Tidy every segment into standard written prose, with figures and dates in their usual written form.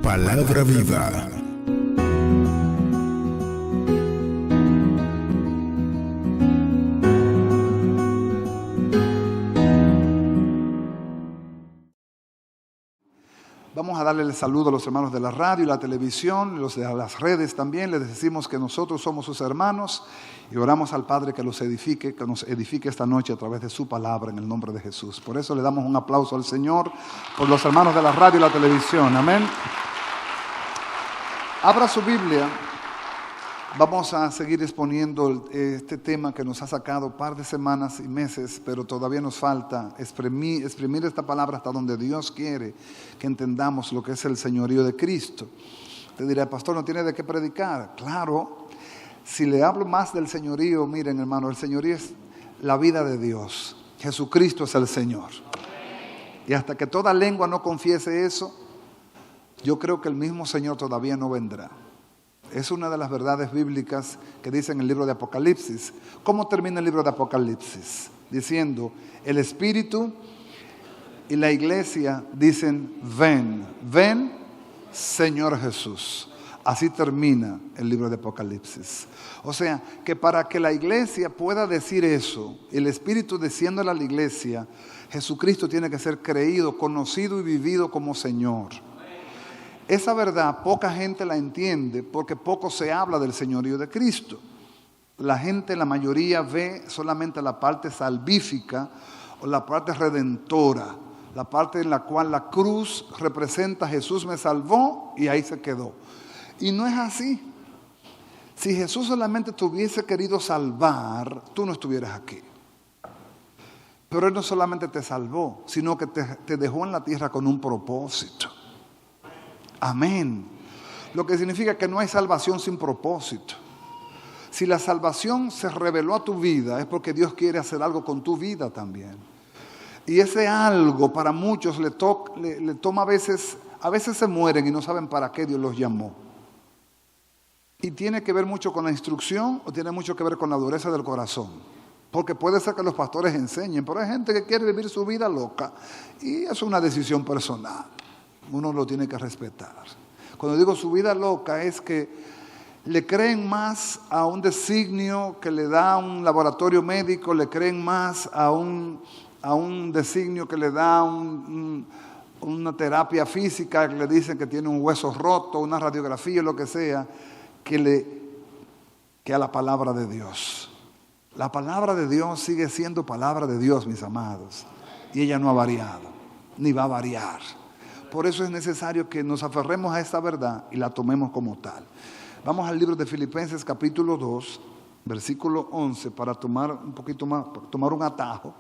Palabra viva. Vamos a darle el saludo a los hermanos de la radio y la televisión, los de las redes también. Les decimos que nosotros somos sus hermanos y oramos al Padre que los edifique, que nos edifique esta noche a través de su palabra en el nombre de Jesús. Por eso le damos un aplauso al Señor por los hermanos de la radio y la televisión. Amén. Abra su Biblia. Vamos a seguir exponiendo este tema que nos ha sacado un par de semanas y meses, pero todavía nos falta exprimir esta palabra hasta donde Dios quiere que entendamos lo que es el señorío de Cristo. Te dirá, pastor, ¿no tiene de qué predicar? Claro, si le hablo más del señorío, miren hermano, el señorío es la vida de Dios. Jesucristo es el Señor. Y hasta que toda lengua no confiese eso, yo creo que el mismo Señor todavía no vendrá. Es una de las verdades bíblicas que dice en el libro de Apocalipsis. ¿Cómo termina el libro de Apocalipsis? Diciendo, el Espíritu y la iglesia dicen, ven, ven, Señor Jesús. Así termina el libro de Apocalipsis. O sea, que para que la iglesia pueda decir eso, el Espíritu diciéndole a la iglesia, Jesucristo tiene que ser creído, conocido y vivido como Señor. Esa verdad poca gente la entiende porque poco se habla del señorío de Cristo. La gente, la mayoría, ve solamente la parte salvífica o la parte redentora, la parte en la cual la cruz representa Jesús me salvó y ahí se quedó. Y no es así. Si Jesús solamente te hubiese querido salvar, tú no estuvieras aquí. Pero Él no solamente te salvó, sino que te dejó en la tierra con un propósito. Amén. Lo que significa que no hay salvación sin propósito. Si la salvación se reveló a tu vida es porque Dios quiere hacer algo con tu vida también. Y ese algo para muchos le toma a veces se mueren y no saben para qué Dios los llamó. Y tiene que ver mucho con la instrucción o tiene mucho que ver con la dureza del corazón. Porque puede ser que los pastores enseñen, pero hay gente que quiere vivir su vida loca y es una decisión personal. Uno lo tiene que respetar. Cuando digo su vida loca es que le creen más a un designio que le da un laboratorio médico, le creen más a un designio que le da una terapia física, que le dicen que tiene un hueso roto, una radiografía o lo que sea, que a la palabra de Dios. La palabra de Dios sigue siendo palabra de Dios, mis amados. Y ella no ha variado, ni va a variar. Por eso es necesario que nos aferremos a esta verdad y la tomemos como tal. Vamos al libro de Filipenses capítulo 2, versículo 11, para tomar un poquito más, tomar un atajo.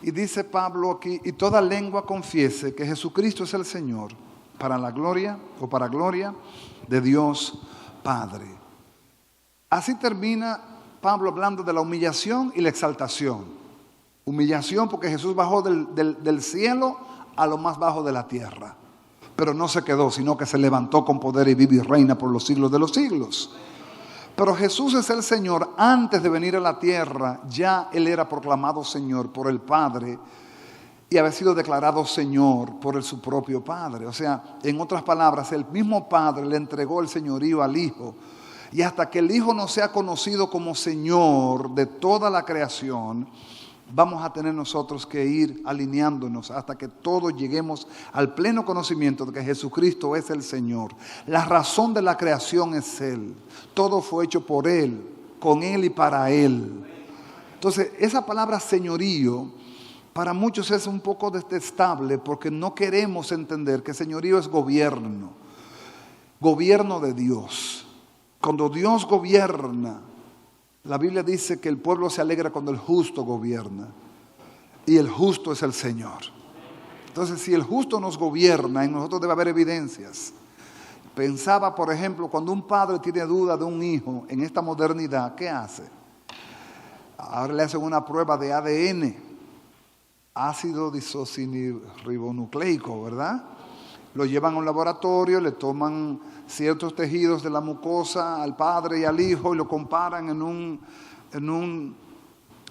Y dice Pablo aquí, y toda lengua confiese que Jesucristo es el Señor, para la gloria o para gloria de Dios Padre. Así termina Pablo hablando de la humillación y la exaltación. Humillación porque Jesús bajó del cielo a lo más bajo de la tierra. Pero no se quedó, sino que se levantó con poder y vive y reina por los siglos de los siglos. Pero Jesús es el Señor. Antes de venir a la tierra, ya Él era proclamado Señor por el Padre y había sido declarado Señor por su propio Padre. O sea, en otras palabras, el mismo Padre le entregó el señorío al Hijo. Y hasta que el Hijo no sea conocido como Señor de toda la creación, vamos a tener nosotros que ir alineándonos hasta que todos lleguemos al pleno conocimiento de que Jesucristo es el Señor. La razón de la creación es Él. Todo fue hecho por Él, con Él y para Él. Entonces, esa palabra señorío para muchos es un poco detestable porque no queremos entender que señorío es gobierno. Gobierno de Dios. Cuando Dios gobierna, la Biblia dice que el pueblo se alegra cuando el justo gobierna. Y el justo es el Señor. Entonces, si el justo nos gobierna, en nosotros debe haber evidencias. Pensaba, por ejemplo, cuando un padre tiene duda de un hijo en esta modernidad, ¿qué hace? Ahora le hacen una prueba de ADN. Ácido disociniribonucleico, ¿verdad? Lo llevan a un laboratorio, le toman ciertos tejidos de la mucosa al padre y al hijo y lo comparan en un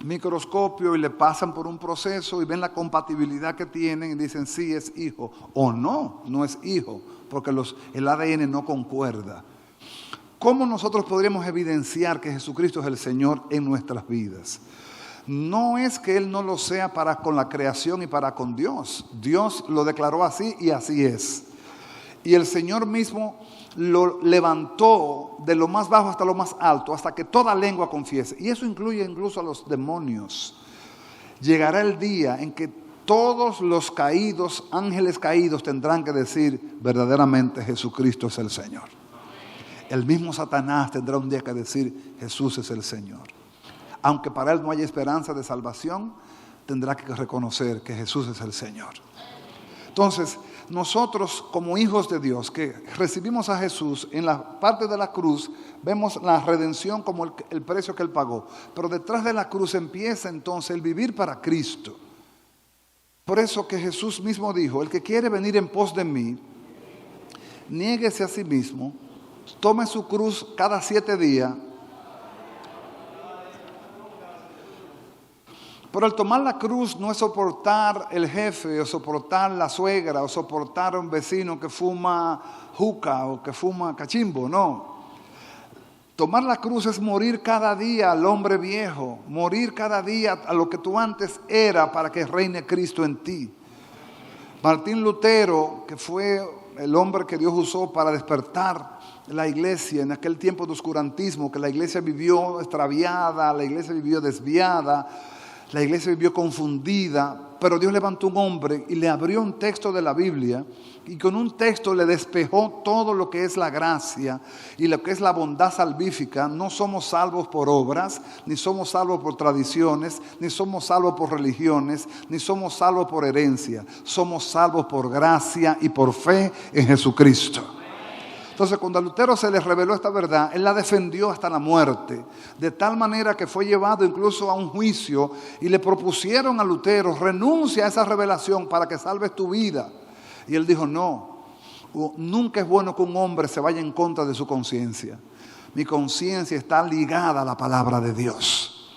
microscopio y le pasan por un proceso y ven la compatibilidad que tienen y dicen sí es hijo o no, no es hijo, porque el ADN no concuerda. ¿Cómo nosotros podríamos evidenciar que Jesucristo es el Señor en nuestras vidas? No es que Él no lo sea para con la creación y para con Dios. Dios lo declaró así y así es. Y el Señor mismo lo levantó de lo más bajo hasta lo más alto, hasta que toda lengua confiese. Y eso incluye incluso a los demonios. Llegará el día en que todos los caídos, ángeles caídos, tendrán que decir verdaderamente Jesucristo es el Señor. El mismo Satanás tendrá un día que decir Jesús es el Señor. Aunque para él no haya esperanza de salvación, tendrá que reconocer que Jesús es el Señor. Entonces, nosotros como hijos de Dios que recibimos a Jesús en la parte de la cruz, vemos la redención como el precio que Él pagó. Pero detrás de la cruz empieza entonces el vivir para Cristo. Por eso que Jesús mismo dijo, el que quiere venir en pos de mí, niéguese a sí mismo, tome su cruz cada 7 días. Pero el tomar la cruz no es soportar el jefe, o soportar la suegra, o soportar a un vecino que fuma juca o que fuma cachimbo, no. Tomar la cruz es morir cada día al hombre viejo, morir cada día a lo que tú antes era para que reine Cristo en ti. Martín Lutero, que fue el hombre que Dios usó para despertar la iglesia en aquel tiempo de oscurantismo, que la iglesia vivió extraviada, la iglesia vivió desviada, la iglesia vivió confundida, pero Dios levantó un hombre y le abrió un texto de la Biblia y con un texto le despejó todo lo que es la gracia y lo que es la bondad salvífica. No somos salvos por obras, ni somos salvos por tradiciones, ni somos salvos por religiones, ni somos salvos por herencia. Somos salvos por gracia y por fe en Jesucristo. Entonces, cuando a Lutero se le reveló esta verdad, él la defendió hasta la muerte, de tal manera que fue llevado incluso a un juicio y le propusieron a Lutero, renuncia a esa revelación para que salves tu vida. Y él dijo, no, nunca es bueno que un hombre se vaya en contra de su conciencia. Mi conciencia está ligada a la palabra de Dios.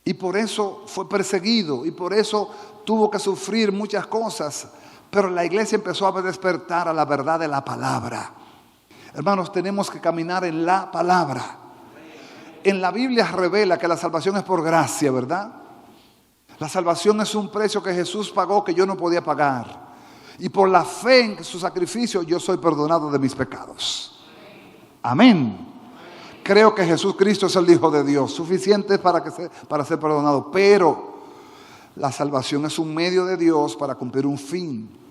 Y por eso fue perseguido y por eso tuvo que sufrir muchas cosas. Pero la iglesia empezó a despertar a la verdad de la palabra. Hermanos, tenemos que caminar en la palabra. En la Biblia revela que la salvación es por gracia, ¿verdad? La salvación es un precio que Jesús pagó que yo no podía pagar. Y por la fe en su sacrificio yo soy perdonado de mis pecados. Amén. Creo que Jesucristo es el Hijo de Dios, suficiente para ser perdonado. Pero la salvación es un medio de Dios para cumplir un fin.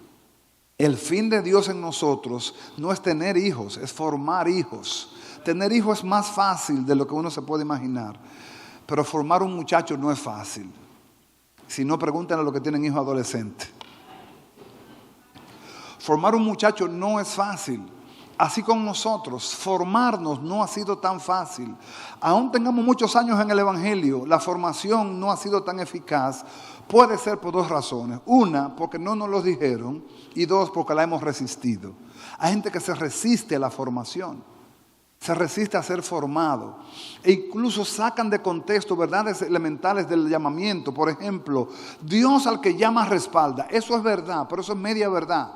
El fin de Dios en nosotros no es tener hijos, es formar hijos. Tener hijos es más fácil de lo que uno se puede imaginar. Pero formar un muchacho no es fácil. Si no, pregúntenle a los que tienen hijos adolescentes. Formar un muchacho no es fácil. Así con nosotros, formarnos no ha sido tan fácil. Aún tengamos muchos años en el Evangelio, la formación no ha sido tan eficaz. Puede ser por 2 razones. Una, porque no nos lo dijeron. Y 2, porque la hemos resistido. Hay gente que se resiste a la formación. Se resiste a ser formado. E incluso sacan de contexto verdades elementales del llamamiento. Por ejemplo, Dios al que llama respalda. Eso es verdad, pero eso es media verdad.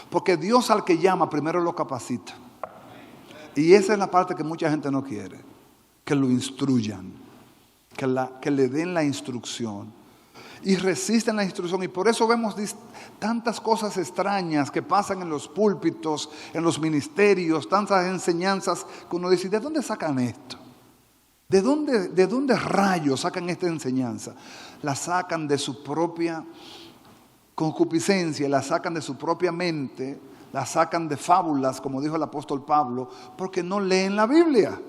Porque Dios al que llama primero lo capacita. Y esa es la parte que mucha gente no quiere. Que lo instruyan. Que le den la instrucción. Y resisten la instrucción. Y por eso vemos tantas cosas extrañas que pasan en los púlpitos, en los ministerios, tantas enseñanzas que uno dice, ¿de dónde sacan esto? ¿De dónde rayos sacan esta enseñanza? La sacan de su propia concupiscencia, la sacan de su propia mente, la sacan de fábulas, como dijo el apóstol Pablo, porque no leen la Biblia.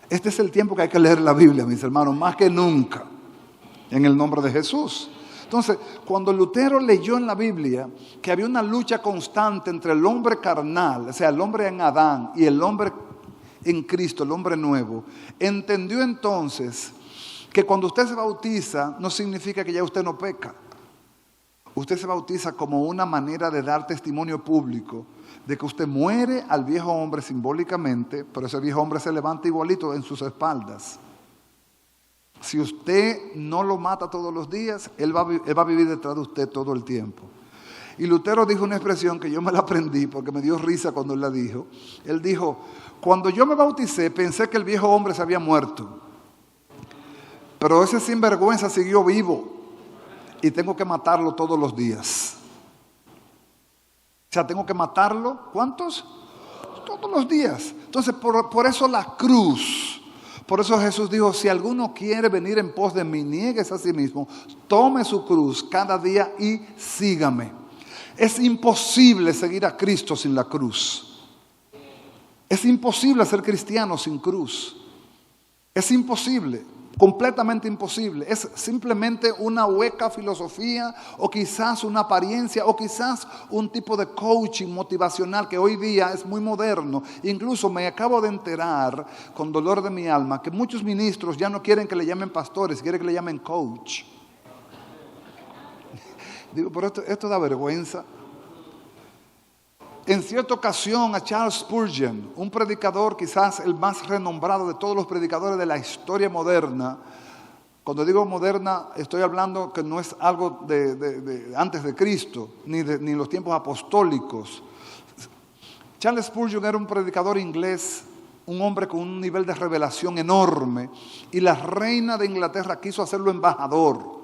Este es el tiempo que hay que leer la Biblia, mis hermanos, más que nunca, en el nombre de Jesús. Entonces, cuando Lutero leyó en la Biblia que había una lucha constante entre el hombre carnal, o sea, el hombre en Adán, y el hombre en Cristo, el hombre nuevo, entendió entonces que cuando usted se bautiza, no significa que ya usted no peca. Usted se bautiza como una manera de dar testimonio público de que usted muere al viejo hombre simbólicamente, pero ese viejo hombre se levanta igualito en sus espaldas. Si usted no lo mata todos los días, él va a vivir detrás de usted todo el tiempo. Y Lutero dijo una expresión que yo me la aprendí porque me dio risa cuando él la dijo. Él dijo, cuando yo me bauticé pensé que el viejo hombre se había muerto, pero ese sinvergüenza siguió vivo y tengo que matarlo todos los días. O sea, tengo que matarlo, ¿cuántos? Todos los días. Entonces, por eso la cruz. Por eso Jesús dijo, si alguno quiere venir en pos de mí, niéguese a sí mismo, tome su cruz cada día y sígame. Es imposible seguir a Cristo sin la cruz. Es imposible ser cristiano sin cruz. Es imposible, completamente imposible. Es simplemente una hueca filosofía o quizás una apariencia o quizás un tipo de coaching motivacional que hoy día es muy moderno. Incluso me acabo de enterar con dolor de mi alma que muchos ministros ya no quieren que le llamen pastores, quieren que le llamen coach. Digo, pero esto da vergüenza. En cierta ocasión a Charles Spurgeon, un predicador quizás el más renombrado de todos los predicadores de la historia moderna, cuando digo moderna estoy hablando que no es algo de antes de Cristo, ni en los tiempos apostólicos. Charles Spurgeon era un predicador inglés, un hombre con un nivel de revelación enorme, y la reina de Inglaterra quiso hacerlo embajador,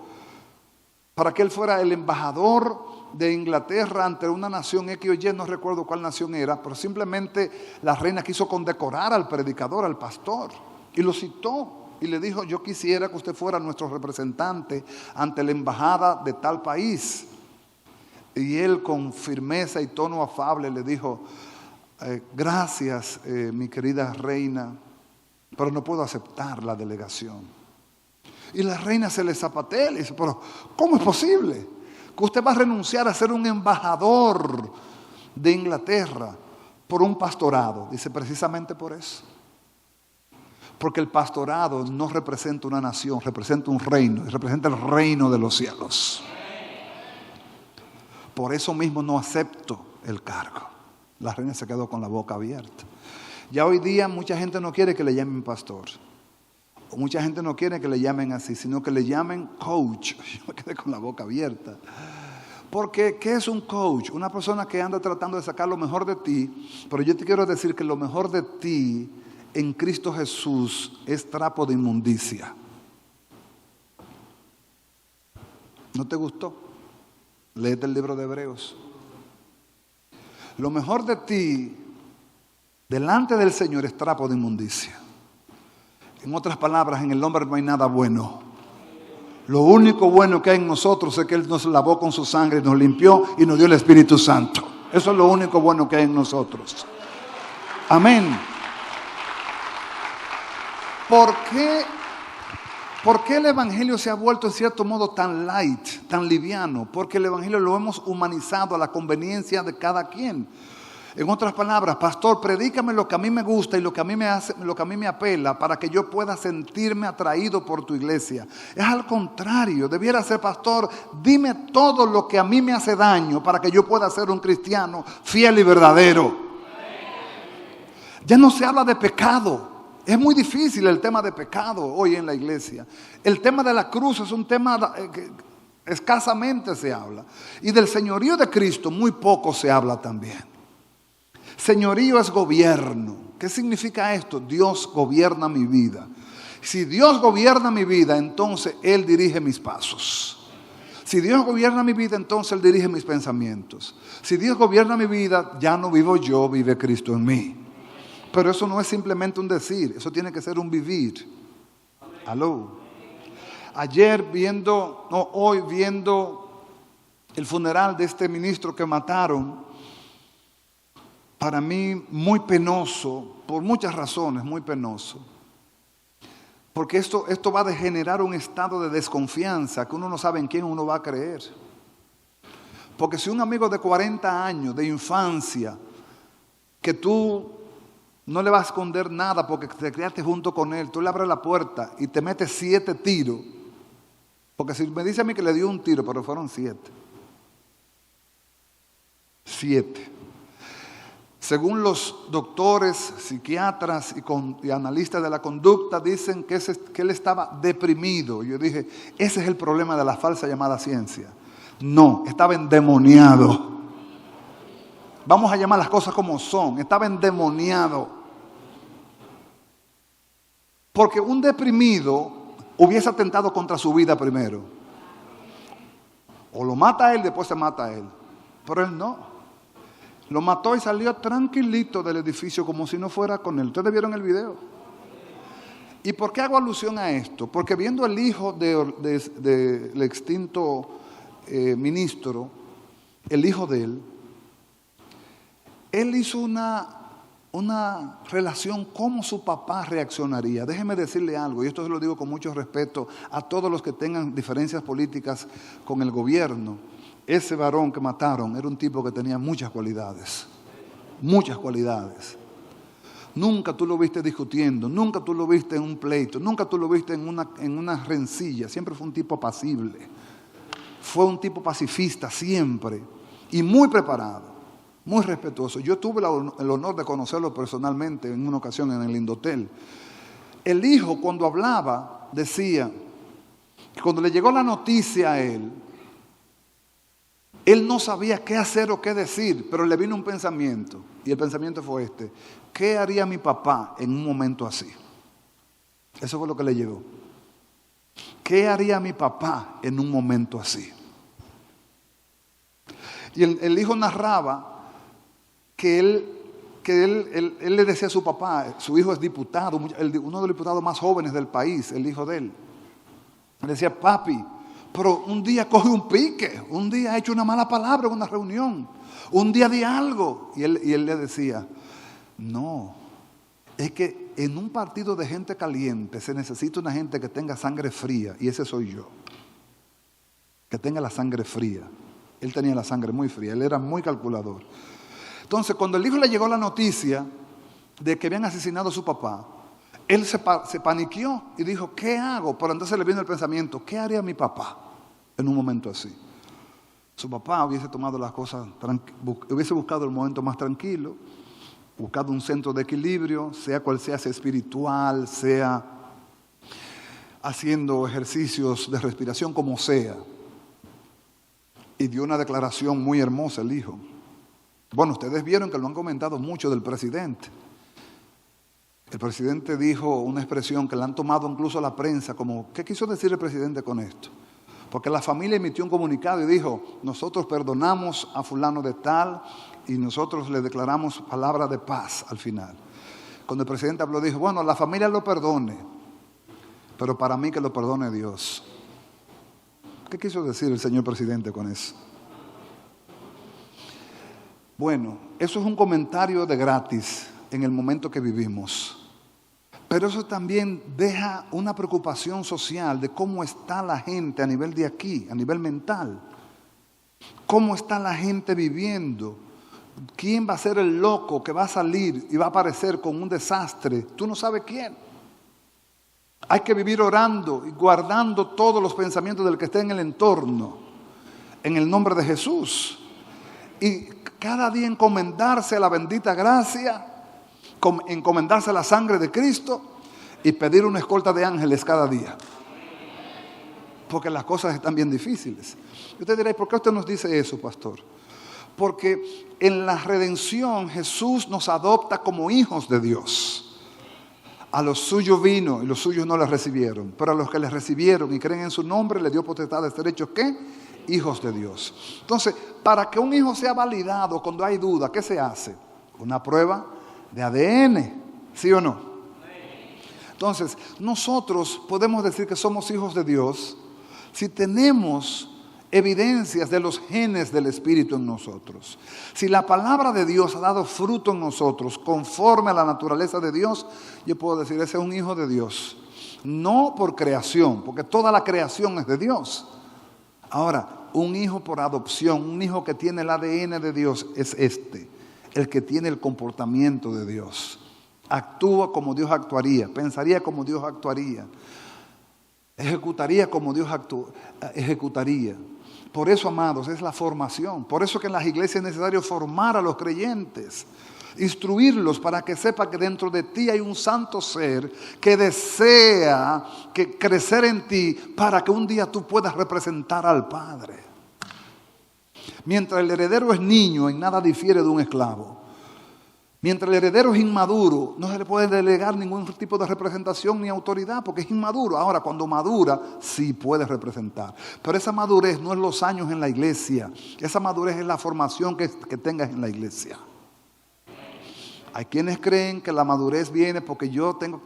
para que él fuera el embajador de Inglaterra ante una nación X o Y, no recuerdo cuál nación era, pero simplemente la reina quiso condecorar al predicador, al pastor, y lo citó y le dijo, yo quisiera que usted fuera nuestro representante ante la embajada de tal país. Y él con firmeza y tono afable le dijo, gracias mi querida reina, pero no puedo aceptar la delegación. Y la reina se le zapatea y le dice, pero ¿cómo es posible que usted va a renunciar a ser un embajador de Inglaterra por un pastorado? Dice, precisamente por eso. Porque el pastorado no representa una nación, representa un reino, y representa el reino de los cielos. Por eso mismo no acepto el cargo. La reina se quedó con la boca abierta. Ya hoy día mucha gente no quiere que le llamen pastor. O mucha gente no quiere que le llamen así, sino que le llamen coach. Yo me quedé con la boca abierta. Porque, ¿qué es un coach? Una persona que anda tratando de sacar lo mejor de ti. Pero yo te quiero decir que lo mejor de ti en Cristo Jesús es trapo de inmundicia. ¿No te gustó? Léete el libro de Hebreos. Lo mejor de ti delante del Señor es trapo de inmundicia. En otras palabras, en el hombre no hay nada bueno. Lo único bueno que hay en nosotros es que Él nos lavó con su sangre, nos limpió y nos dio el Espíritu Santo. Eso es lo único bueno que hay en nosotros. Amén. ¿Por qué el Evangelio se ha vuelto en cierto modo tan light, tan liviano? Porque el Evangelio lo hemos humanizado a la conveniencia de cada quien. En otras palabras, pastor, predícame lo que a mí me gusta y lo que a mí me apela para que yo pueda sentirme atraído por tu iglesia. Es al contrario, debiera ser, pastor, dime todo lo que a mí me hace daño para que yo pueda ser un cristiano fiel y verdadero. Ya no se habla de pecado. Es muy difícil el tema de pecado hoy en la iglesia. El tema de la cruz es un tema que escasamente se habla. Y del señorío de Cristo muy poco se habla también. Señorío es gobierno. ¿Qué significa esto? Dios gobierna mi vida. Si Dios gobierna mi vida, entonces Él dirige mis pasos. Si Dios gobierna mi vida, entonces Él dirige mis pensamientos. Si Dios gobierna mi vida, ya no vivo yo, vive Cristo en mí. Pero eso no es simplemente un decir, eso tiene que ser un vivir. Aló. Hoy viendo el funeral de este ministro que mataron, para mí muy penoso, por muchas razones, muy penoso. Porque esto va a degenerar un estado de desconfianza que uno no sabe en quién uno va a creer. Porque si un amigo de 40 años, de infancia, que tú no le vas a esconder nada porque te criaste junto con él, tú le abres la puerta y te metes 7 tiros. Porque si me dice a mí que le dio un tiro, pero fueron 7. 7. Según los doctores, psiquiatras y analistas de la conducta, dicen que él estaba deprimido. Yo dije, ese es el problema de la falsa llamada ciencia. No, estaba endemoniado. Vamos a llamar las cosas como son. Estaba endemoniado. Porque un deprimido hubiese atentado contra su vida primero. O lo mata a él, después se mata a él. Pero él no. Lo mató y salió tranquilito del edificio como si no fuera con él. ¿Ustedes vieron el video? ¿Y por qué hago alusión a esto? Porque viendo el hijo del extinto ministro, el hijo de él hizo una relación cómo su papá reaccionaría. Déjeme decirle algo, y esto se lo digo con mucho respeto a todos los que tengan diferencias políticas con el gobierno. Ese varón que mataron era un tipo que tenía muchas cualidades. Muchas cualidades. Nunca tú lo viste discutiendo, nunca tú lo viste en un pleito, nunca tú lo viste en una rencilla. Siempre fue un tipo apacible. Fue un tipo pacifista siempre y muy preparado, muy respetuoso. Yo tuve el honor de conocerlo personalmente en una ocasión en el Indotel. El hijo, cuando hablaba, decía que cuando le llegó la noticia a él no sabía qué hacer o qué decir, pero le vino un pensamiento. Y el pensamiento fue este: ¿qué haría mi papá en un momento así? Eso fue lo que le llegó. ¿Qué haría mi papá en un momento así? Y el hijo narraba que él le decía a su papá, su hijo es diputado, uno de los diputados más jóvenes del país, el hijo de él. Le decía, papi, pero un día coge un pique, un día ha hecho una mala palabra en una reunión, un día di algo. Y él le decía, no, es que en un partido de gente caliente se necesita una gente que tenga sangre fría, y ese soy yo, que tenga la sangre fría. Él tenía la sangre muy fría, él era muy calculador. Entonces, cuando el hijo le llegó la noticia de que habían asesinado a su papá, él se paniqueó y dijo, ¿qué hago? Pero entonces le vino el pensamiento, ¿qué haría mi papá en un momento así? Su papá hubiese tomado las cosas, hubiese buscado el momento más tranquilo, buscado un centro de equilibrio, sea cual sea espiritual, sea haciendo ejercicios de respiración, como sea. Y dio una declaración muy hermosa el hijo. Bueno, ustedes vieron que lo han comentado mucho del presidente. El presidente dijo una expresión que la han tomado incluso la prensa como, ¿qué quiso decir el presidente con esto? Porque la familia emitió un comunicado y dijo, nosotros perdonamos a fulano de tal y nosotros le declaramos palabra de paz al final. Cuando el presidente habló, dijo, bueno, la familia lo perdone, pero para mí que lo perdone Dios. ¿Qué quiso decir el señor presidente con eso? Bueno, eso es un comentario de gratis en el momento que vivimos. Pero eso también deja una preocupación social de cómo está la gente a nivel de aquí, a nivel mental. ¿Cómo está la gente viviendo? ¿Quién va a ser el loco que va a salir y va a aparecer con un desastre? Tú no sabes quién. Hay que vivir orando y guardando todos los pensamientos del que esté en el entorno, en el nombre de Jesús. Y cada día encomendarse a la bendita gracia, encomendarse a la sangre de Cristo y pedir una escolta de ángeles cada día. Porque las cosas están bien difíciles. Y usted dirá, ¿por qué usted nos dice eso, pastor? Porque en la redención Jesús nos adopta como hijos de Dios. A los suyos vino y los suyos no les recibieron. Pero a los que les recibieron y creen en su nombre, le dio potestad de ser hechos, ¿qué? Hijos de Dios. Entonces, para que un hijo sea validado cuando hay duda, ¿qué se hace? Una prueba de ADN, ¿sí o no? Entonces, nosotros podemos decir que somos hijos de Dios si tenemos evidencias de los genes del Espíritu en nosotros. Si la palabra de Dios ha dado fruto en nosotros conforme a la naturaleza de Dios, yo puedo decir, ese es un hijo de Dios. No por creación, porque toda la creación es de Dios. Ahora, un hijo por adopción, un hijo que tiene el ADN de Dios es el que tiene el comportamiento de Dios. Actúa como Dios actuaría, pensaría como Dios actuaría, ejecutaría como Dios ejecutaría. Por eso, amados, es la formación. Por eso que en las iglesias es necesario formar a los creyentes. Instruirlos para que sepa que dentro de ti hay un santo ser que desea crecer en ti para que un día tú puedas representar al Padre. Mientras el heredero es niño, en nada difiere de un esclavo. Mientras el heredero es inmaduro, no se le puede delegar ningún tipo de representación ni autoridad porque es inmaduro. Ahora, cuando madura, sí puede representar. Pero esa madurez no es los años en la iglesia. Esa madurez es la formación que tengas en la iglesia. Hay quienes creen que la madurez viene porque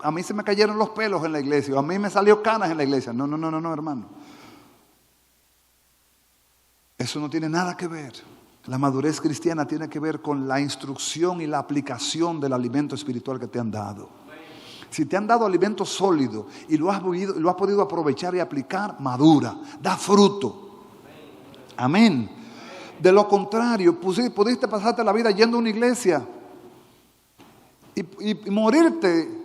a mí se me cayeron los pelos en la iglesia, o a mí me salió canas en la iglesia. No, hermano. Eso no tiene nada que ver. La madurez cristiana tiene que ver con la instrucción y la aplicación del alimento espiritual que te han dado. Si te han dado alimento sólido y lo has podido aprovechar y aplicar, madura, da fruto. Amén. De lo contrario, pudiste pasarte la vida yendo a una iglesia y morirte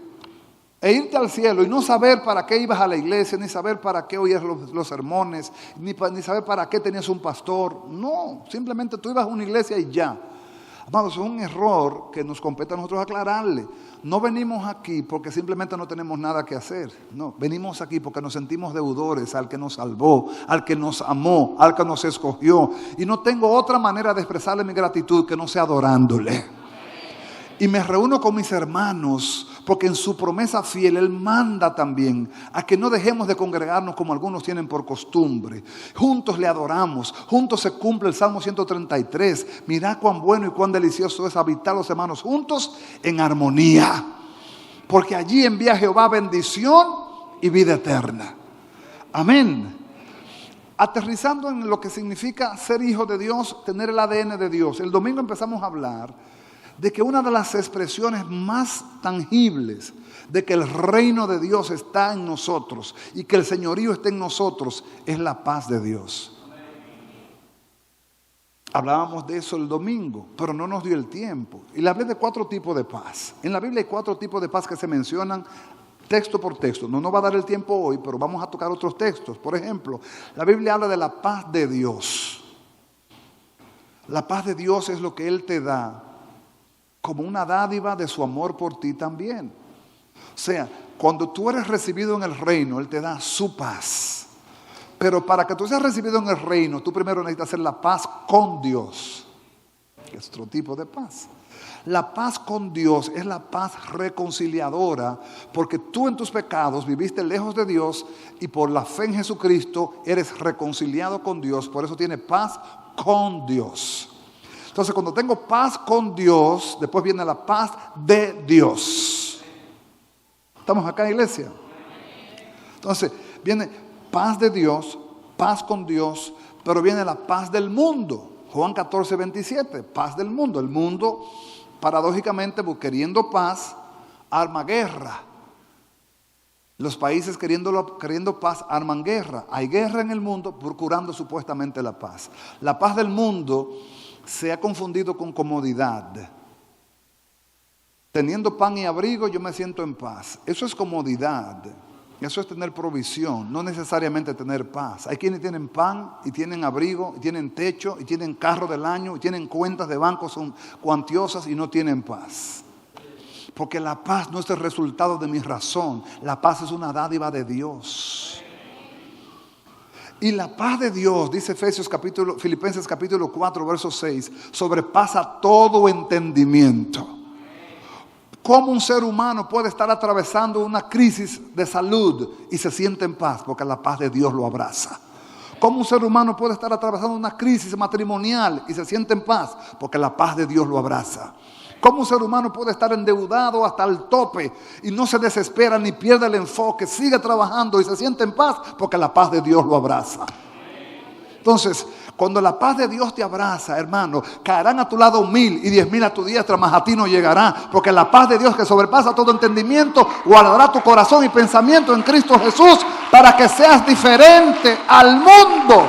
e irte al cielo y no saber para qué ibas a la iglesia, ni saber para qué oías los sermones, ni saber para qué tenías un pastor. No, simplemente tú ibas a una iglesia y ya. Amados, es un error que nos compete a nosotros aclararle. No venimos aquí porque simplemente no tenemos nada que hacer. No, venimos aquí porque nos sentimos deudores al que nos salvó, al que nos amó, al que nos escogió. Y no tengo otra manera de expresarle mi gratitud que no sea adorándole. Y me reúno con mis hermanos porque en su promesa fiel Él manda también a que no dejemos de congregarnos como algunos tienen por costumbre. Juntos le adoramos, juntos se cumple el Salmo 133. Mirad cuán bueno y cuán delicioso es habitar los hermanos juntos en armonía. Porque allí envía Jehová bendición y vida eterna. Amén. Aterrizando en lo que significa ser hijo de Dios, tener el ADN de Dios. El domingo empezamos a hablar de que una de las expresiones más tangibles de que el reino de Dios está en nosotros y que el señorío está en nosotros es la paz de Dios. Hablábamos de eso el domingo, pero no nos dio el tiempo. Y le hablé de 4 tipos de paz. En la Biblia hay 4 tipos de paz que se mencionan texto por texto. No nos va a dar el tiempo hoy, pero vamos a tocar otros textos. Por ejemplo, la Biblia habla de la paz de Dios. La paz de Dios es lo que Él te da como una dádiva de su amor por ti también. O sea, cuando tú eres recibido en el reino, Él te da su paz. Pero para que tú seas recibido en el reino, tú primero necesitas hacer la paz con Dios, que es otro tipo de paz. La paz con Dios es la paz reconciliadora, porque tú en tus pecados viviste lejos de Dios y por la fe en Jesucristo eres reconciliado con Dios. Por eso tienes paz con Dios. Entonces, cuando tengo paz con Dios, después viene la paz de Dios. ¿Estamos acá, iglesia? Entonces, viene paz de Dios, paz con Dios, pero viene la paz del mundo. Juan 14, 27, paz del mundo. El mundo, paradójicamente, queriendo paz, arma guerra. Los países queriendo paz arman guerra. Hay guerra en el mundo procurando supuestamente la paz. La paz del mundo se ha confundido con comodidad. Teniendo pan y abrigo yo me siento en paz. Eso es comodidad. Eso es tener provisión, no necesariamente tener paz. Hay quienes tienen pan y tienen abrigo y tienen techo y tienen carro del año y tienen cuentas de banco son cuantiosas y no tienen paz. Porque la paz no es el resultado de mi razón. La paz es una dádiva de Dios. Y la paz de Dios, dice Filipenses capítulo 4, verso 6, sobrepasa todo entendimiento. ¿Cómo un ser humano puede estar atravesando una crisis de salud y se siente en paz? Porque la paz de Dios lo abraza. ¿Cómo un ser humano puede estar atravesando una crisis matrimonial y se siente en paz? Porque la paz de Dios lo abraza. ¿Cómo un ser humano puede estar endeudado hasta el tope y no se desespera ni pierde el enfoque, sigue trabajando y se siente en paz? Porque la paz de Dios lo abraza. Entonces, cuando la paz de Dios te abraza, hermano, caerán a tu lado 1000 y 10,000 a tu diestra, mas a ti no llegará. Porque la paz de Dios que sobrepasa todo entendimiento guardará tu corazón y pensamiento en Cristo Jesús para que seas diferente al mundo.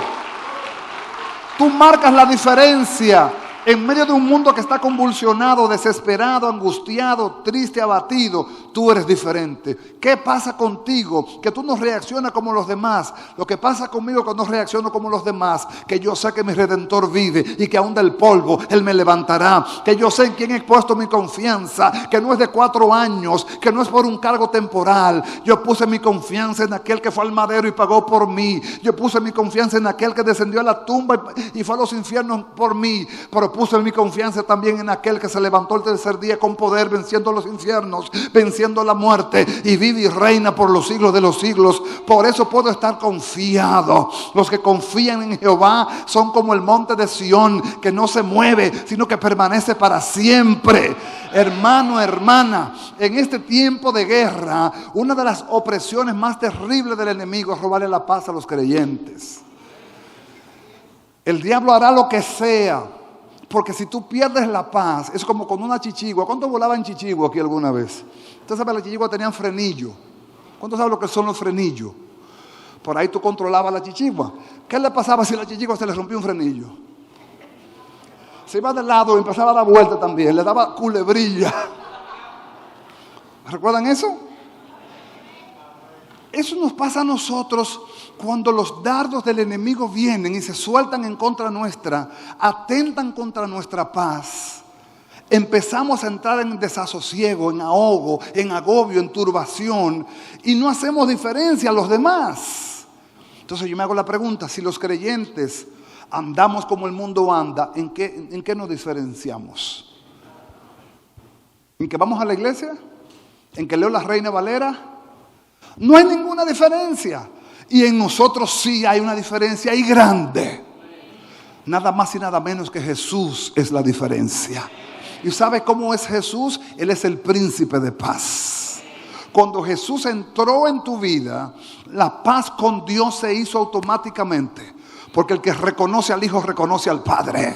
Tú marcas la diferencia En medio de un mundo que está convulsionado, desesperado, angustiado, triste, abatido, tú eres diferente. ¿Qué pasa contigo? Que tú no reaccionas como los demás. Lo que pasa conmigo es que no reacciono como los demás. Que yo sé que mi Redentor vive y que aún del polvo Él me levantará. Que yo sé en quién he puesto mi confianza. Que no es de 4 años. Que no es por un cargo temporal. Yo puse mi confianza en aquel que fue al madero y pagó por mí. Yo puse mi confianza en aquel que descendió a la tumba y fue a los infiernos por mí. Pero puse mi confianza también en aquel que se levantó el tercer día con poder, venciendo los infiernos, venciendo la muerte, y vive y reina por los siglos de los siglos. Por eso puedo estar confiado. Los que confían en Jehová son como el monte de Sión, que no se mueve, sino que permanece para siempre. Hermano, hermana, en este tiempo de guerra, una de las opresiones más terribles del enemigo es robarle la paz a los creyentes. El diablo hará lo que sea, porque si tú pierdes la paz, es como con una chichigua. ¿Cuántos volaban chichigua aquí alguna vez? Usted sabe, las chichiguas tenían frenillo. ¿Cuántos saben lo que son los frenillos? Por ahí tú controlabas la chichigua. ¿Qué le pasaba si a la chichigua se le rompía un frenillo? Se iba de lado y empezaba a dar vuelta también. Le daba culebrilla. ¿Recuerdan eso? Eso nos pasa a nosotros cuando los dardos del enemigo vienen y se sueltan en contra nuestra, atentan contra nuestra paz. Empezamos a entrar en desasosiego, en ahogo, en agobio, en turbación, y no hacemos diferencia a los demás. Entonces yo me hago la pregunta, si los creyentes andamos como el mundo anda, ¿en qué nos diferenciamos? ¿En que vamos a la iglesia? ¿En que leo la Reina Valera? No hay ninguna diferencia. Y en nosotros sí hay una diferencia y grande. Nada más y nada menos que Jesús es la diferencia. ¿Y sabe cómo es Jesús? Él es el príncipe de paz. Cuando Jesús entró en tu vida, la paz con Dios se hizo automáticamente. Porque el que reconoce al Hijo reconoce al Padre.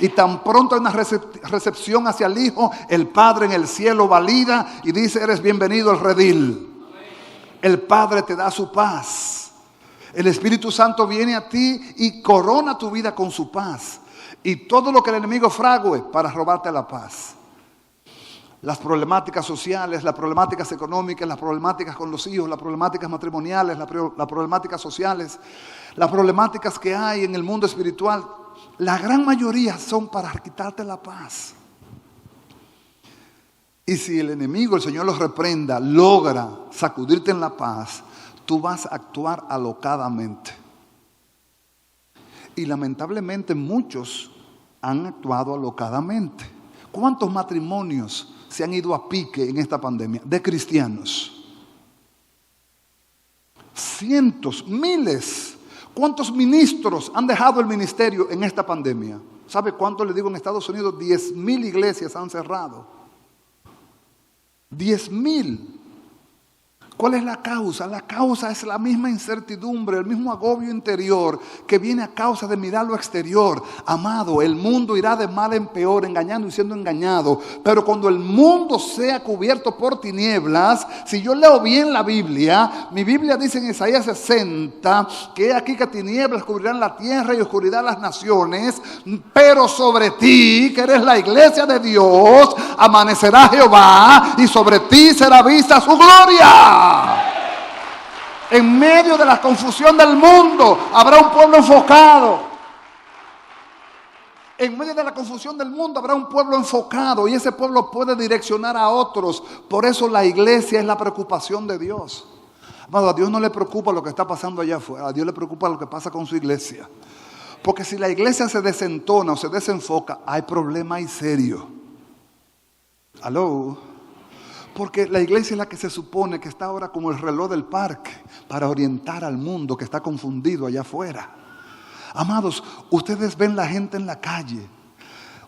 Y tan pronto hay una recepción hacia el Hijo, el Padre en el cielo valida y dice: eres bienvenido al redil. El Padre te da su paz. El Espíritu Santo viene a ti y corona tu vida con su paz. Y todo lo que el enemigo frague para robarte la paz. Las problemáticas sociales, las problemáticas económicas, las problemáticas con los hijos, las problemáticas matrimoniales, las problemáticas sociales, las problemáticas que hay en el mundo espiritual, la gran mayoría son para quitarte la paz. Y si el enemigo, el Señor los reprenda, logra sacudirte en la paz, tú vas a actuar alocadamente. Y lamentablemente muchos han actuado alocadamente. ¿Cuántos matrimonios se han ido a pique en esta pandemia? De cristianos. Cientos, miles. ¿Cuántos ministros han dejado el ministerio en esta pandemia? ¿Sabe cuánto le digo en Estados Unidos? 10,000 iglesias han cerrado. 10,000. ¿Cuál es la causa? La causa es la misma incertidumbre, el mismo agobio interior que viene a causa de mirar lo exterior. Amado, el mundo irá de mal en peor, engañando y siendo engañado. Pero cuando el mundo sea cubierto por tinieblas, si yo leo bien la Biblia, mi Biblia dice en Isaías 60, que aquí que tinieblas cubrirán la tierra y oscuridad las naciones, pero sobre ti, que eres la iglesia de Dios, amanecerá Jehová y sobre ti será vista su gloria. En medio de la confusión del mundo habrá un pueblo enfocado. En medio de la confusión del mundo habrá un pueblo enfocado y ese pueblo puede direccionar a otros. Por eso la iglesia es la preocupación de Dios. Amado, a Dios no le preocupa lo que está pasando allá afuera, a Dios le preocupa lo que pasa con su iglesia. Porque si la iglesia se desentona o se desenfoca, hay problema ahí serio. ¿Aló? Porque la iglesia es la que se supone que está ahora como el reloj del parque para orientar al mundo que está confundido allá afuera. Amados, ustedes ven la gente en la calle.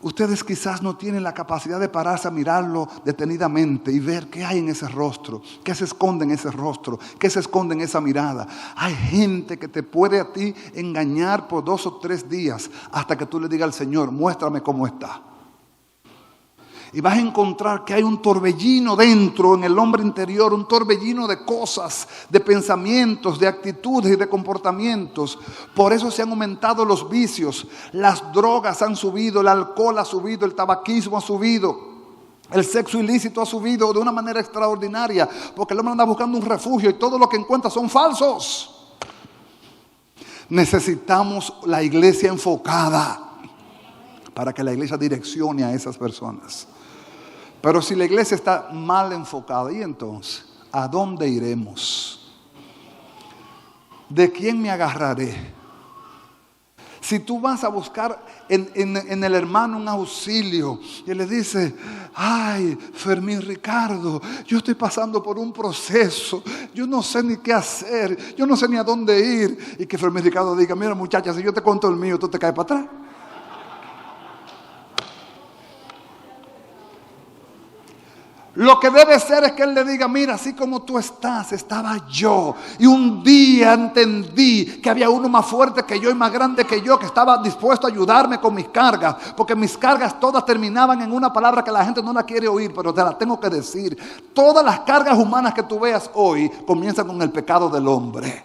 Ustedes quizás no tienen la capacidad de pararse a mirarlo detenidamente y ver qué hay en ese rostro, qué se esconde en ese rostro, qué se esconde en esa mirada. Hay gente que te puede a ti engañar por 2 o 3 días hasta que tú le digas al Señor: muéstrame cómo está. Y vas a encontrar que hay un torbellino dentro en el hombre interior, un torbellino de cosas, de pensamientos, de actitudes y de comportamientos. Por eso se han aumentado los vicios, las drogas han subido, el alcohol ha subido, el tabaquismo ha subido, el sexo ilícito ha subido de una manera extraordinaria, porque el hombre anda buscando un refugio y todo lo que encuentra son falsos. Necesitamos la iglesia enfocada para que la iglesia direccione a esas personas. Pero si la iglesia está mal enfocada, ¿y entonces a dónde iremos? ¿De quién me agarraré? Si tú vas a buscar en el hermano un auxilio y le dice, ay, Fermín Ricardo, yo estoy pasando por un proceso, yo no sé ni qué hacer, yo no sé ni a dónde ir. Y que Fermín Ricardo diga, mira muchacha, si yo te cuento el mío, tú te caes para atrás. Lo que debe ser es que él le diga, mira, así como tú estás, estaba yo. Y un día entendí que había uno más fuerte que yo y más grande que yo, que estaba dispuesto a ayudarme con mis cargas. Porque mis cargas todas terminaban en una palabra que la gente no la quiere oír, pero te la tengo que decir. Todas las cargas humanas que tú veas hoy comienzan con el pecado del hombre.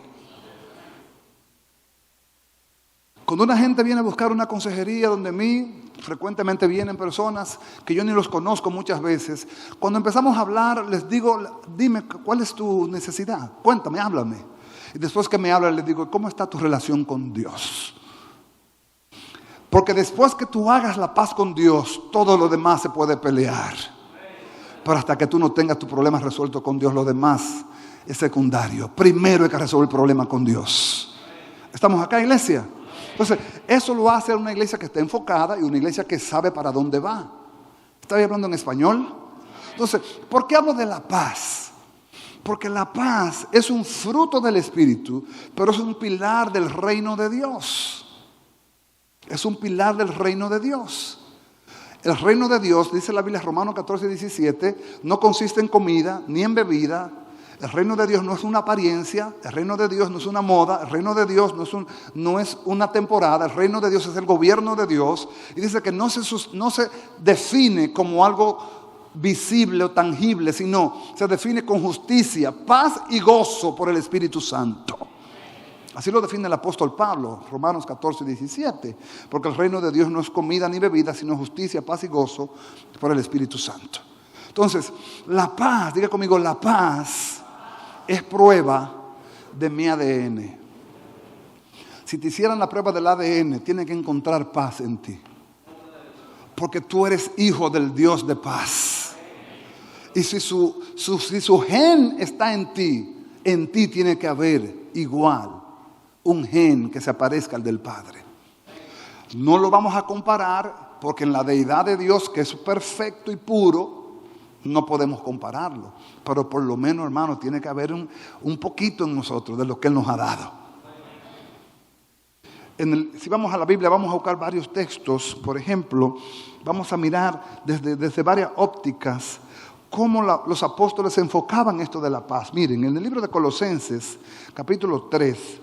Cuando una gente viene a buscar una consejería donde mí, frecuentemente vienen personas que yo ni los conozco muchas veces. Cuando empezamos a hablar, les digo, dime, ¿cuál es tu necesidad? Cuéntame, háblame. Y después que me hablan, les digo, ¿cómo está tu relación con Dios? Porque después que tú hagas la paz con Dios, todo lo demás se puede pelear. Pero hasta que tú no tengas tu problema resuelto con Dios, lo demás es secundario. Primero hay que resolver el problema con Dios. ¿Estamos acá, iglesia? Entonces, eso lo hace una iglesia que está enfocada y una iglesia que sabe para dónde va. ¿Estoy hablando en español? Entonces, ¿por qué hablo de la paz? Porque la paz es un fruto del Espíritu, pero es un pilar del reino de Dios. Es un pilar del reino de Dios. El reino de Dios, dice la Biblia, Romanos 14:17, no consiste en comida ni en bebida. El reino de Dios no es una apariencia, el reino de Dios no es una moda, el reino de Dios no es una temporada, el reino de Dios es el gobierno de Dios. Y dice que no se define como algo visible o tangible, sino se define con justicia, paz y gozo por el Espíritu Santo. Así lo define el apóstol Pablo, Romanos 14:17, porque el reino de Dios no es comida ni bebida, sino justicia, paz y gozo por el Espíritu Santo. Entonces, la paz, diga conmigo, la paz es prueba de mi ADN. Si te hicieran la prueba del ADN, tienen que encontrar paz en ti. Porque tú eres hijo del Dios de paz. Y si su gen está en ti tiene que haber igual un gen que se parezca al del Padre. No lo vamos a comparar porque en la deidad de Dios, que es perfecto y puro, no podemos compararlo, pero por lo menos, hermano, tiene que haber un poquito en nosotros de lo que Él nos ha dado. Si vamos a la Biblia, vamos a buscar varios textos. Por ejemplo, vamos a mirar desde varias ópticas cómo los apóstoles se enfocaban esto de la paz. Miren, en el libro de Colosenses, capítulo 3,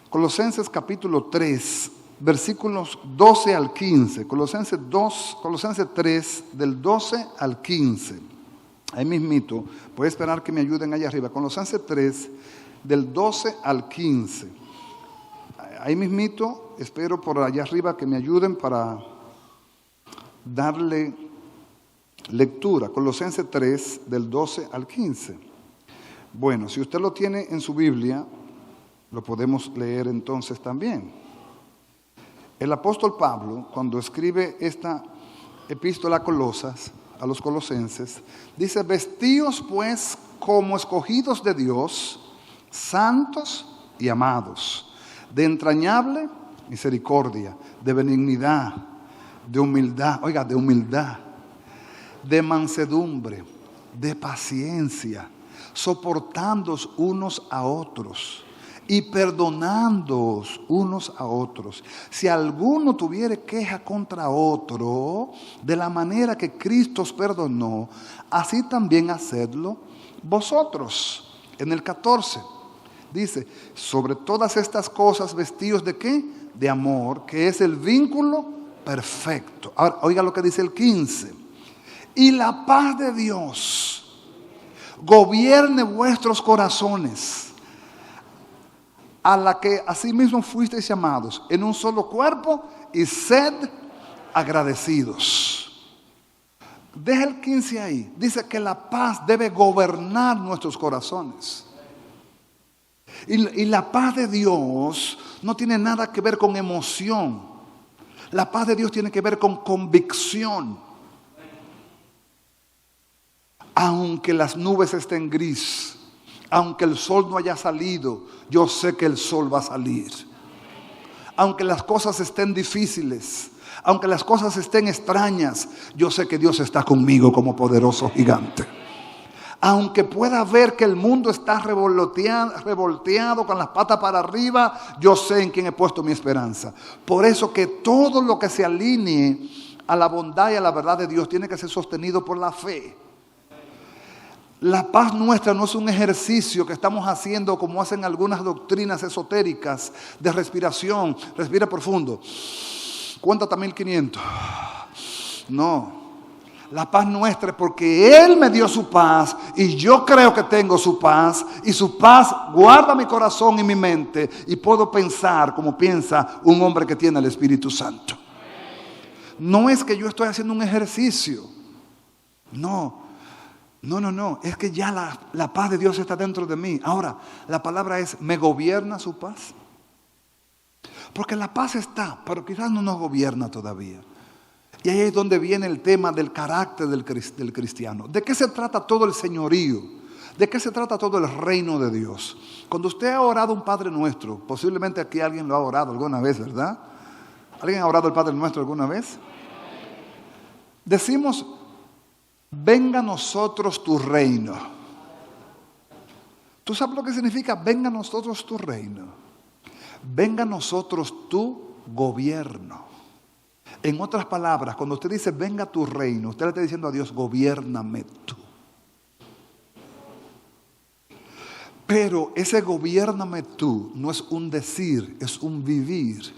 Colosenses capítulo 3, versículos 12 al 15, Colosenses 3, del 12 al 15. Ahí mismito, voy a esperar que me ayuden allá arriba. Colosenses 3, del 12 al 15. Ahí mismito, espero por allá arriba que me ayuden para darle lectura. Colosenses 3, del 12 al 15. Bueno, si usted lo tiene en su Biblia, lo podemos leer entonces también. El apóstol Pablo, cuando escribe esta epístola a los colosenses, dice, vestíos pues como escogidos de Dios, santos y amados, de entrañable misericordia, de benignidad, de humildad, de mansedumbre, de paciencia, soportándoos unos a otros y perdonándoos unos a otros. Si alguno tuviere queja contra otro, de la manera que Cristo os perdonó, así también hacedlo vosotros. En el 14 dice, sobre todas estas cosas vestíos de ¿qué? De amor, que es el vínculo perfecto. Ahora, oiga lo que dice el 15. Y la paz de Dios gobierne vuestros corazones, a la que asimismo fuisteis llamados en un solo cuerpo, y sed agradecidos. Deja el 15 ahí. Dice que la paz debe gobernar nuestros corazones. Y la paz de Dios no tiene nada que ver con emoción. La paz de Dios tiene que ver con convicción. Aunque las nubes estén gris, aunque el sol no haya salido, yo sé que el sol va a salir. Aunque las cosas estén difíciles, aunque las cosas estén extrañas, yo sé que Dios está conmigo como poderoso gigante. Aunque pueda ver que el mundo está revolteado con las patas para arriba, yo sé en quién he puesto mi esperanza. Por eso que todo lo que se alinee a la bondad y a la verdad de Dios tiene que ser sostenido por la fe. La paz nuestra no es un ejercicio que estamos haciendo como hacen algunas doctrinas esotéricas de respiración. Respira profundo. Cuéntate 1500. No. La paz nuestra es porque Él me dio su paz y yo creo que tengo su paz. Y su paz guarda mi corazón y mi mente. Y puedo pensar como piensa un hombre que tiene el Espíritu Santo. No es que yo estoy haciendo un ejercicio. No. Es que ya la paz de Dios está dentro de mí. Ahora, la palabra es, ¿me gobierna su paz? Porque la paz está, pero quizás no nos gobierna todavía. Y ahí es donde viene el tema del carácter del cristiano. ¿De qué se trata todo el señorío? ¿De qué se trata todo el reino de Dios? Cuando usted ha orado un Padre Nuestro, posiblemente aquí alguien lo ha orado alguna vez, ¿verdad? ¿Alguien ha orado el Padre Nuestro alguna vez? Decimos, venga a nosotros tu reino. ¿Tú sabes lo que significa? Venga a nosotros tu reino. Venga a nosotros tu gobierno. En otras palabras, cuando usted dice venga a tu reino, usted le está diciendo a Dios, gobiérname tú. Pero ese gobiérname tú no es un decir, es un vivir.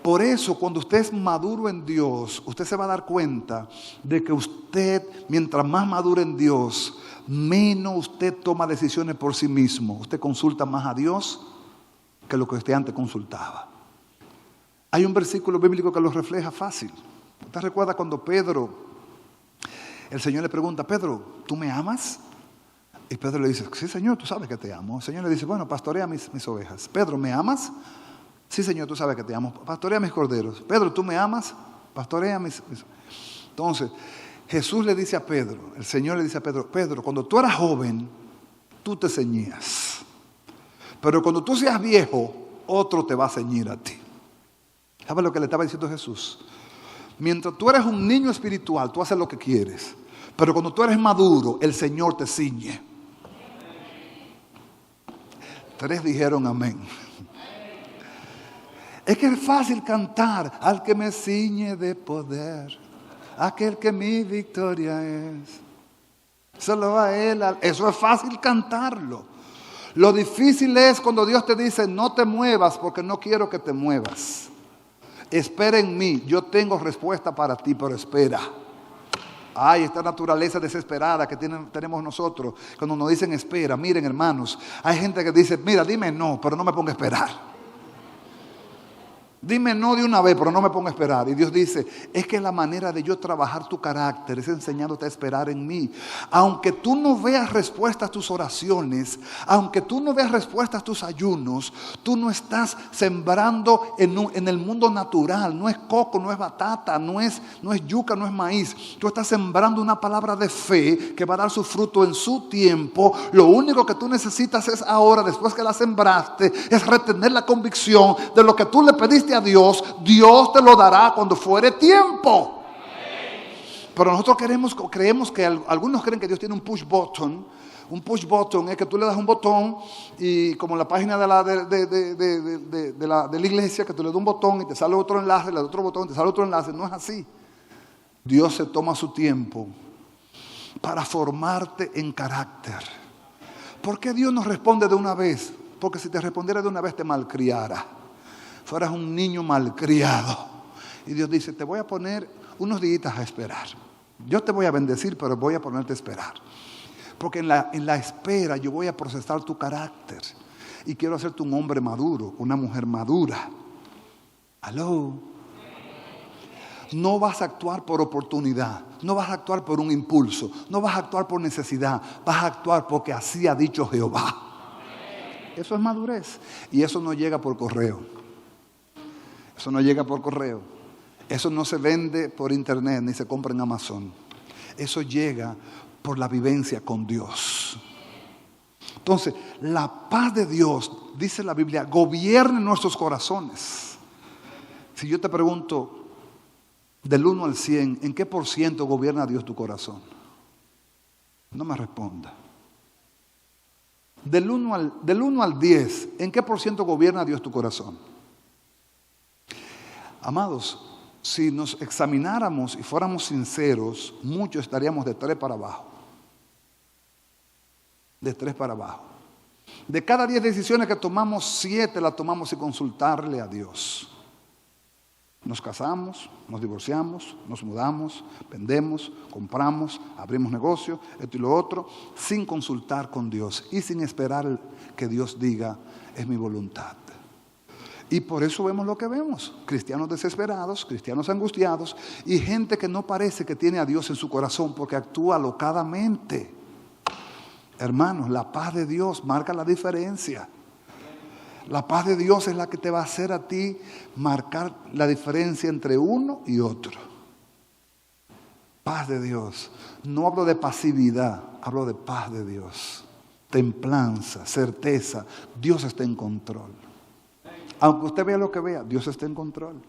Por eso, cuando usted es maduro en Dios, usted se va a dar cuenta de que usted, mientras más maduro en Dios, menos usted toma decisiones por sí mismo. Usted consulta más a Dios que lo que usted antes consultaba. Hay un versículo bíblico que lo refleja fácil. ¿Usted recuerda cuando el Señor le pregunta, Pedro, ¿tú me amas? Y Pedro le dice, sí, Señor, tú sabes que te amo. El Señor le dice, bueno, pastorea mis ovejas. Pedro, ¿me amas? Sí, Señor, tú sabes que te amo. Pastorea mis corderos. Pedro, ¿tú me amas? Pastorea mis... Entonces, Jesús le dice a Pedro, el Señor le dice a Pedro, Pedro, cuando tú eras joven, tú te ceñías. Pero cuando tú seas viejo, otro te va a ceñir a ti. ¿Sabes lo que le estaba diciendo Jesús? Mientras tú eres un niño espiritual, tú haces lo que quieres. Pero cuando tú eres maduro, el Señor te ciñe. 3 dijeron amén. Es que es fácil cantar, al que me ciñe de poder, aquel que mi victoria es. Solo a Él, eso es fácil cantarlo. Lo difícil es cuando Dios te dice, no te muevas porque no quiero que te muevas. Espera en mí, yo tengo respuesta para ti, pero espera. Ay, esta naturaleza desesperada que tenemos nosotros, cuando nos dicen espera. Miren, hermanos, hay gente que dice, mira, dime no, pero no me ponga a esperar. Dime no de una vez, pero no me ponga a esperar. Y Dios dice, es que la manera de yo trabajar tu carácter es enseñándote a esperar en mí. Aunque tú no veas respuesta a tus oraciones, aunque tú no veas respuesta a tus ayunos, tú no estás sembrando en el mundo natural. No es coco, no es batata, no es yuca, no es maíz. Tú estás sembrando una palabra de fe que va a dar su fruto en su tiempo. Lo único que tú necesitas es ahora, después que la sembraste, es retener la convicción de lo que tú le pediste a Dios. Dios te lo dará cuando fuere tiempo. Pero nosotros creemos que algunos creen que Dios tiene un push button. Un push button es que tú le das un botón y como en la página de la iglesia, que tú le das un botón y te sale otro enlace, le das otro botón y te sale otro enlace. No es así. Dios se toma su tiempo para formarte en carácter. ¿Por qué Dios nos responde de una vez? Porque si te respondiera de una vez te malcriara. Fueras un niño malcriado Y Dios dice, te voy a poner unos días a esperar. Yo te voy a bendecir, pero voy a ponerte a esperar. Porque en la espera yo voy a procesar tu carácter. Y quiero hacerte un hombre maduro, una mujer madura. ¿Aló? No vas a actuar por oportunidad, no vas a actuar por un impulso, no vas a actuar por necesidad, vas a actuar porque así ha dicho Jehová. Eso es madurez. Y eso no llega por correo. Eso no llega por correo. Eso no se vende por internet ni se compra en Amazon. Eso llega por la vivencia con Dios. Entonces, la paz de Dios, dice la Biblia, gobierna nuestros corazones. Si yo te pregunto, del 1 al 100, ¿en qué por ciento gobierna Dios tu corazón? No me responda. Del 1 al 10, ¿en qué por ciento gobierna Dios tu corazón? Amados, si nos examináramos y fuéramos sinceros, muchos estaríamos de 3 para abajo. De 3 para abajo. De cada 10 decisiones que tomamos, 7 las tomamos sin consultarle a Dios. Nos casamos, nos divorciamos, nos mudamos, vendemos, compramos, abrimos negocios, esto y lo otro, sin consultar con Dios y sin esperar que Dios diga, es mi voluntad. Y por eso vemos lo que vemos, cristianos desesperados, cristianos angustiados y gente que no parece que tiene a Dios en su corazón porque actúa alocadamente. Hermanos, la paz de Dios marca la diferencia. La paz de Dios es la que te va a hacer a ti marcar la diferencia entre uno y otro. Paz de Dios. No hablo de pasividad, hablo de paz de Dios. Templanza, certeza. Dios está en control. Aunque usted vea lo que vea, Dios está en control.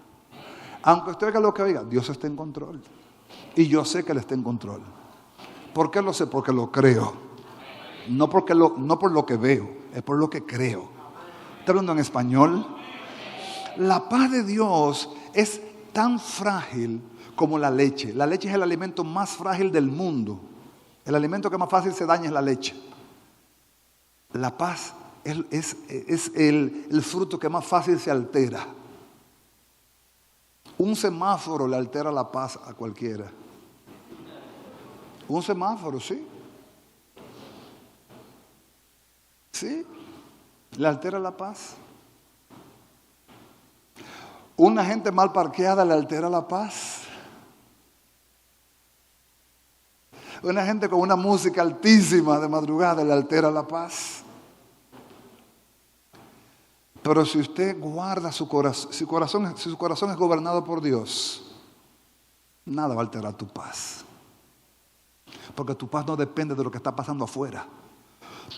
Aunque usted oiga lo que oiga, Dios está en control. Y yo sé que Él está en control. ¿Por qué lo sé? Porque lo creo. No por lo que veo, es por lo que creo. ¿Estoy hablando en español? La paz de Dios es tan frágil como la leche. La leche es el alimento más frágil del mundo. El alimento que más fácil se daña es la leche. La paz es el fruto que más fácil se altera. Un semáforo le altera la paz a cualquiera. Un semáforo, sí. Sí. Le altera la paz. Una gente mal parqueada le altera la paz. Una gente con una música altísima de madrugada le altera la paz. Pero si usted guarda su corazón, si su corazón es gobernado por Dios, nada va a alterar tu paz. Porque tu paz no depende de lo que está pasando afuera.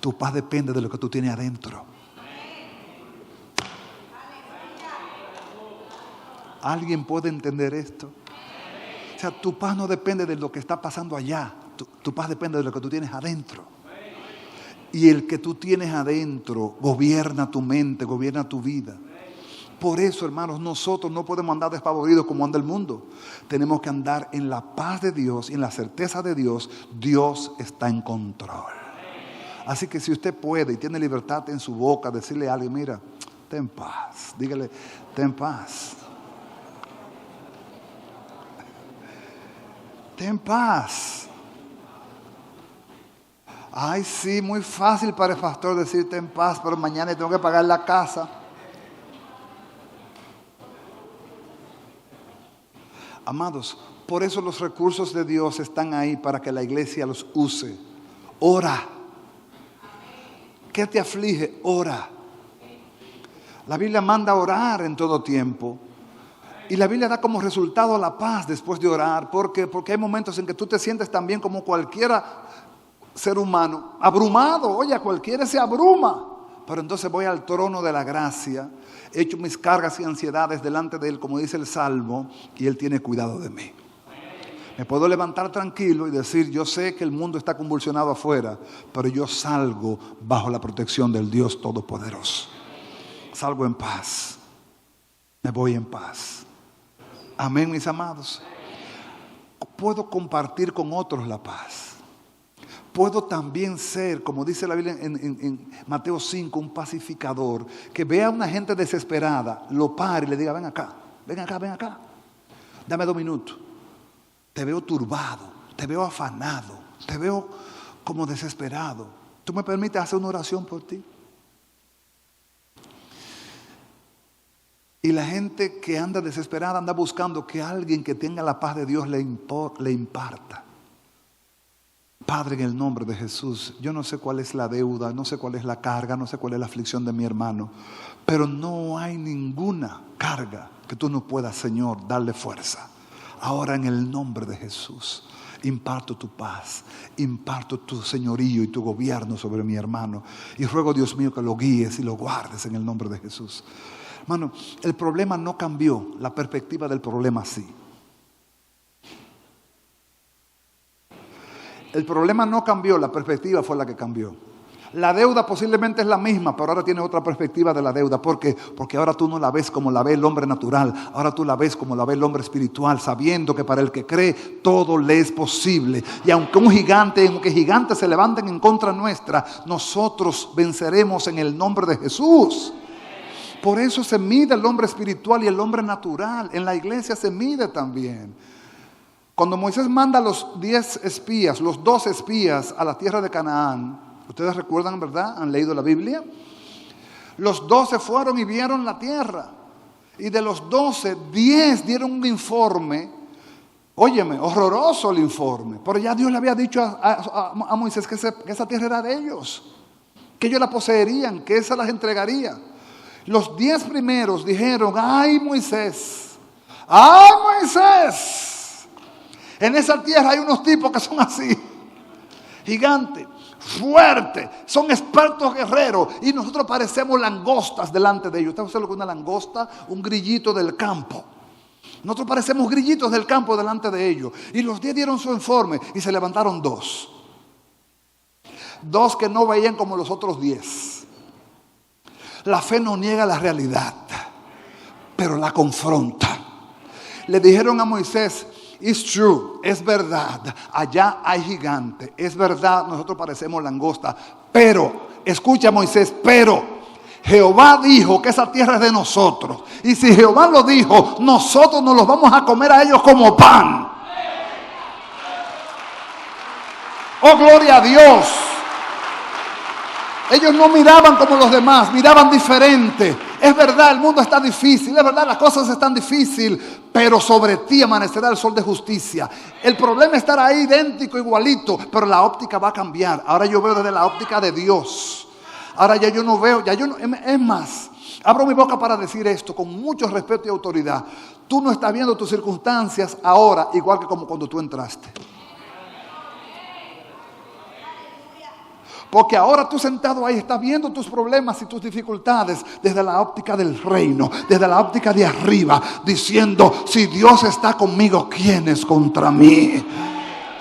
Tu paz depende de lo que tú tienes adentro. ¿Alguien puede entender esto? O sea, tu paz no depende de lo que está pasando allá. Tu paz depende de lo que tú tienes adentro. Y el que tú tienes adentro gobierna tu mente, gobierna tu vida. Por eso, hermanos, nosotros no podemos andar despavoridos como anda el mundo. Tenemos que andar en la paz de Dios y en la certeza de Dios. Dios está en control. Así que si usted puede y tiene libertad en su boca, decirle a alguien, mira, ten paz. Dígale, ten paz. Ten paz. Ay, sí, muy fácil para el pastor decir ten paz, pero mañana tengo que pagar la casa. Amados, por eso los recursos de Dios están ahí para que la iglesia los use. Ora. ¿Qué te aflige? Ora. La Biblia manda a orar en todo tiempo. Y la Biblia da como resultado la paz después de orar. Porque hay momentos en que tú te sientes también como cualquiera ser humano, abrumado. Oye, cualquiera se abruma. Pero entonces voy al trono de la gracia, echo mis cargas y ansiedades delante de Él, como dice el Salmo, y Él tiene cuidado de mí. Me puedo levantar tranquilo y decir, yo sé que el mundo está convulsionado afuera, pero yo salgo bajo la protección del Dios Todopoderoso. Salgo en paz. Me voy en paz. Amén, mis amados. Puedo compartir con otros la paz. Puedo también ser, como dice la Biblia en Mateo 5, un pacificador, que vea a una gente desesperada, lo pare y le diga, ven acá, ven acá, ven acá. Dame 2 minutos. Te veo turbado, te veo afanado, te veo como desesperado. ¿Tú me permites hacer una oración por ti? Y la gente que anda desesperada anda buscando que alguien que tenga la paz de Dios le imparta. Padre, en el nombre de Jesús, yo no sé cuál es la deuda, no sé cuál es la carga, no sé cuál es la aflicción de mi hermano, pero no hay ninguna carga que tú no puedas, Señor, darle fuerza. Ahora en el nombre de Jesús, imparto tu paz, imparto tu señorío y tu gobierno sobre mi hermano. Y ruego, Dios mío, que lo guíes y lo guardes en el nombre de Jesús. Hermano, el problema no cambió, la perspectiva del problema sí. El problema no cambió, la perspectiva fue la que cambió. La deuda posiblemente es la misma, pero ahora tiene otra perspectiva de la deuda. ¿Por qué? Porque ahora tú no la ves como la ve el hombre natural. Ahora tú la ves como la ve el hombre espiritual, sabiendo que para el que cree todo le es posible. Y aunque gigantes se levanten en contra nuestra, nosotros venceremos en el nombre de Jesús. Por eso se mide el hombre espiritual y el hombre natural. En la iglesia se mide también. Cuando Moisés manda a los 10 espías, los 12 espías a la tierra de Canaán, ustedes recuerdan, ¿verdad? ¿Han leído la Biblia? Los 12 fueron y vieron la tierra. Y de los 12, 10 dieron un informe. Óyeme, horroroso el informe. Pero ya Dios le había dicho a Moisés que esa tierra era de ellos. Que ellos la poseerían, que esa las entregaría. Los 10 primeros dijeron, ¡ay, Moisés! ¡Ay, Moisés! En esa tierra hay unos tipos que son así, gigantes, fuertes, son expertos guerreros y nosotros parecemos langostas delante de ellos. ¿Usted sabe lo que es una langosta? Un grillito del campo. Nosotros parecemos grillitos del campo delante de ellos. Y los 10 dieron su informe y se levantaron 2. 2 que no veían como los otros 10. La fe no niega la realidad, pero la confronta. Le dijeron a Moisés, it's true, es verdad, allá hay gigantes, es verdad, nosotros parecemos langosta, pero, escucha Moisés, pero Jehová dijo que esa tierra es de nosotros, y si Jehová lo dijo, nosotros nos los vamos a comer a ellos como pan. Oh, gloria a Dios. Ellos no miraban como los demás, miraban diferente. Es verdad, el mundo está difícil, es verdad, las cosas están difíciles, pero sobre ti amanecerá el sol de justicia. El problema estará ahí idéntico, igualito, pero la óptica va a cambiar. Ahora yo veo desde la óptica de Dios. Ahora ya yo no veo, es más, abro mi boca para decir esto con mucho respeto y autoridad. Tú no estás viendo tus circunstancias ahora igual que como cuando tú entraste. Porque ahora tú sentado ahí estás viendo tus problemas y tus dificultades desde la óptica del reino, desde la óptica de arriba, diciendo, si Dios está conmigo, ¿quién es contra mí?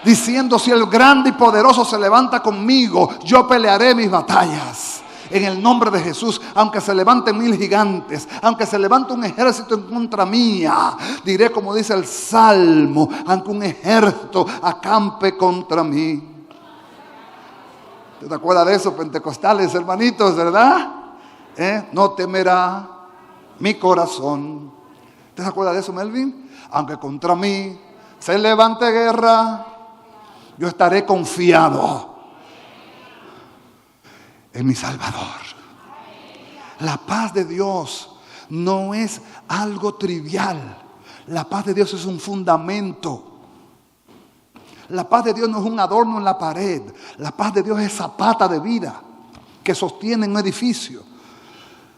Diciendo, si el grande y poderoso se levanta conmigo, yo pelearé mis batallas. En el nombre de Jesús, aunque se levanten 1000 gigantes, aunque se levante un ejército en contra mía, diré como dice el Salmo, aunque un ejército acampe contra mí. ¿Te acuerdas de eso, pentecostales, hermanitos, verdad? No temerá mi corazón. ¿Te acuerdas de eso, Melvin? Aunque contra mí se levante guerra, yo estaré confiado en mi Salvador. La paz de Dios no es algo trivial. La paz de Dios es un fundamento. La paz de Dios no es un adorno en la pared. La paz de Dios es zapata de vida que sostiene un edificio.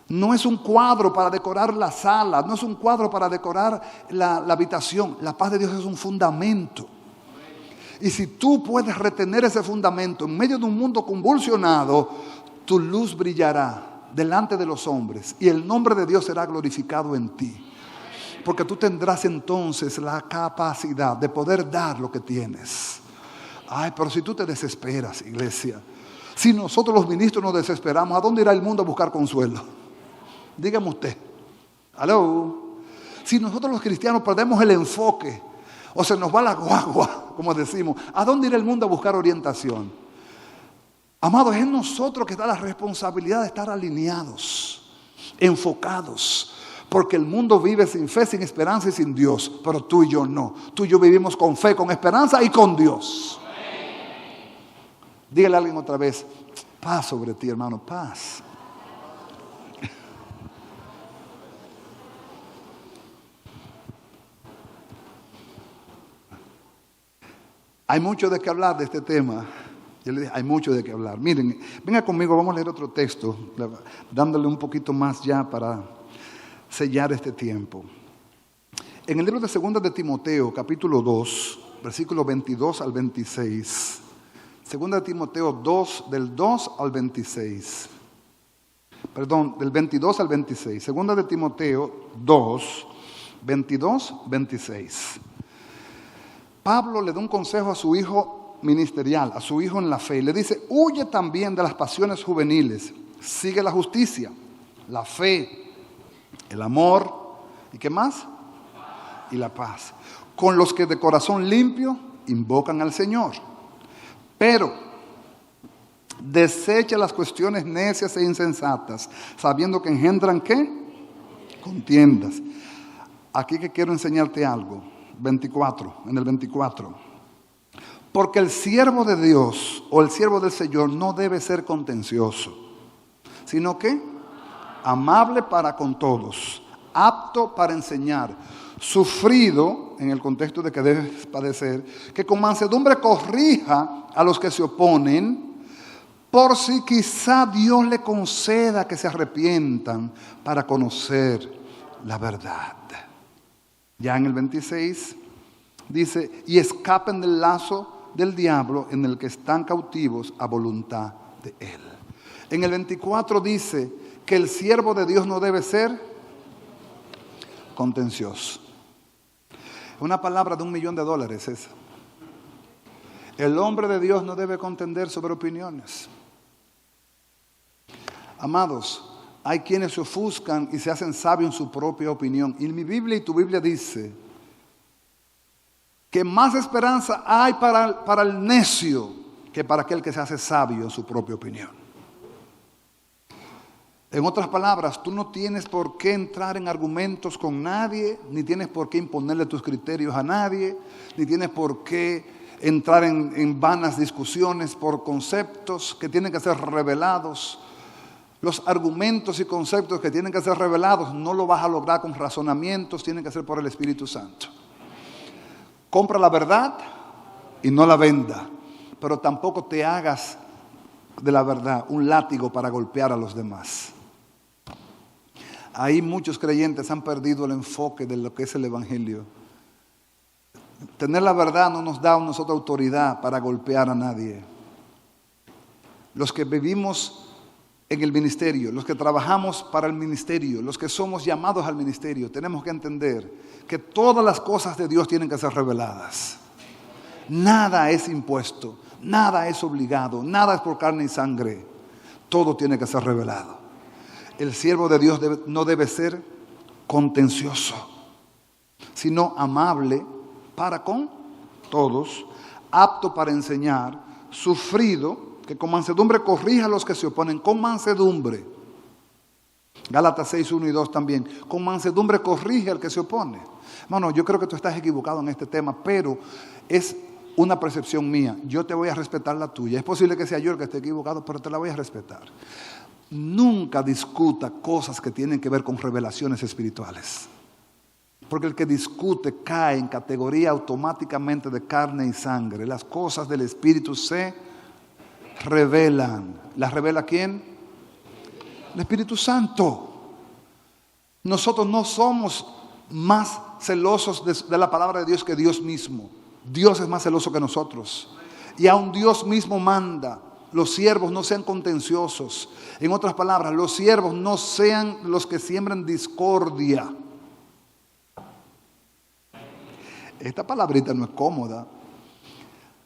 No es un cuadro para decorar la sala, no es un cuadro para decorar la habitación. La paz de Dios es un fundamento. Y si tú puedes retener ese fundamento en medio de un mundo convulsionado, tu luz brillará delante de los hombres y el nombre de Dios será glorificado en ti. Porque tú tendrás entonces la capacidad de poder dar lo que tienes. Ay, pero si tú te desesperas, iglesia. Si nosotros los ministros nos desesperamos, ¿a dónde irá el mundo a buscar consuelo? Dígame usted. ¿Aló? Si nosotros los cristianos perdemos el enfoque, o se nos va la guagua, como decimos, ¿a dónde irá el mundo a buscar orientación? Amados, es en nosotros que está la responsabilidad de estar alineados, enfocados. Porque el mundo vive sin fe, sin esperanza y sin Dios. Pero tú y yo no. Tú y yo vivimos con fe, con esperanza y con Dios. Dígale a alguien otra vez, paz sobre ti, hermano, paz. Hay mucho de qué hablar de este tema. Yo le dije, hay mucho de qué hablar. Miren, venga conmigo, vamos a leer otro texto, dándole un poquito más ya para sellar este tiempo. En el libro de 2 de Timoteo, capítulo 2, versículos 22 al 26. 2 de Timoteo 2, del 2 al 26. Perdón, del 22 al 26. 2 de Timoteo 2, 22, 26. Pablo le da un consejo a su hijo ministerial, a su hijo en la fe. Le dice, huye también de las pasiones juveniles. Sigue la justicia, la fe, el amor, ¿y qué más? Y la paz. Con los que de corazón limpio invocan al Señor. Pero desecha las cuestiones necias e insensatas, sabiendo que engendran ¿qué? Contiendas. Aquí que quiero enseñarte algo. 24, en el 24. Porque el siervo de Dios o el siervo del Señor no debe ser contencioso, sino que amable para con todos, apto para enseñar, sufrido, en el contexto de que debes padecer, que con mansedumbre corrija a los que se oponen, por si quizá Dios le conceda que se arrepientan para conocer la verdad. Ya en el 26 dice, y escapen del lazo del diablo en el que están cautivos a voluntad de él. En el 24 dice que el siervo de Dios no debe ser contencioso. Una palabra de $1.000.000 esa. El hombre de Dios no debe contender sobre opiniones. Amados, hay quienes se ofuscan y se hacen sabios en su propia opinión. Y mi Biblia y tu Biblia dice que más esperanza hay para el necio que para aquel que se hace sabio en su propia opinión. En otras palabras, tú no tienes por qué entrar en argumentos con nadie, ni tienes por qué imponerle tus criterios a nadie, ni tienes por qué entrar en vanas discusiones por conceptos que tienen que ser revelados. Los argumentos y conceptos que tienen que ser revelados no lo vas a lograr con razonamientos, tienen que ser por el Espíritu Santo. Compra la verdad y no la venda, pero tampoco te hagas de la verdad un látigo para golpear a los demás. Ahí muchos creyentes han perdido el enfoque de lo que es el Evangelio. Tener la verdad no nos da a nosotros autoridad para golpear a nadie. Los que vivimos en el ministerio, los que trabajamos para el ministerio, los que somos llamados al ministerio, tenemos que entender que todas las cosas de Dios tienen que ser reveladas. Nada es impuesto, nada es obligado, nada es por carne y sangre. Todo tiene que ser revelado. El siervo de Dios no debe ser contencioso, sino amable para con todos, apto para enseñar, sufrido, que con mansedumbre corrija a los que se oponen, con mansedumbre. Gálatas 6, 1 y 2 también. Con mansedumbre corrige al que se opone. Hermano, yo creo que tú estás equivocado en este tema, pero es una percepción mía. Yo te voy a respetar la tuya. Es posible que sea yo el que esté equivocado, pero te la voy a respetar. Nunca discuta cosas que tienen que ver con revelaciones espirituales. Porque el que discute cae en categoría automáticamente de carne y sangre. Las cosas del Espíritu se revelan. ¿Las revela quién? El Espíritu Santo. Nosotros no somos más celosos de la palabra de Dios que Dios mismo. Dios es más celoso que nosotros. Y aun Dios mismo manda, los siervos no sean contenciosos. En otras palabras, los siervos no sean los que siembran discordia. Esta palabrita no es cómoda.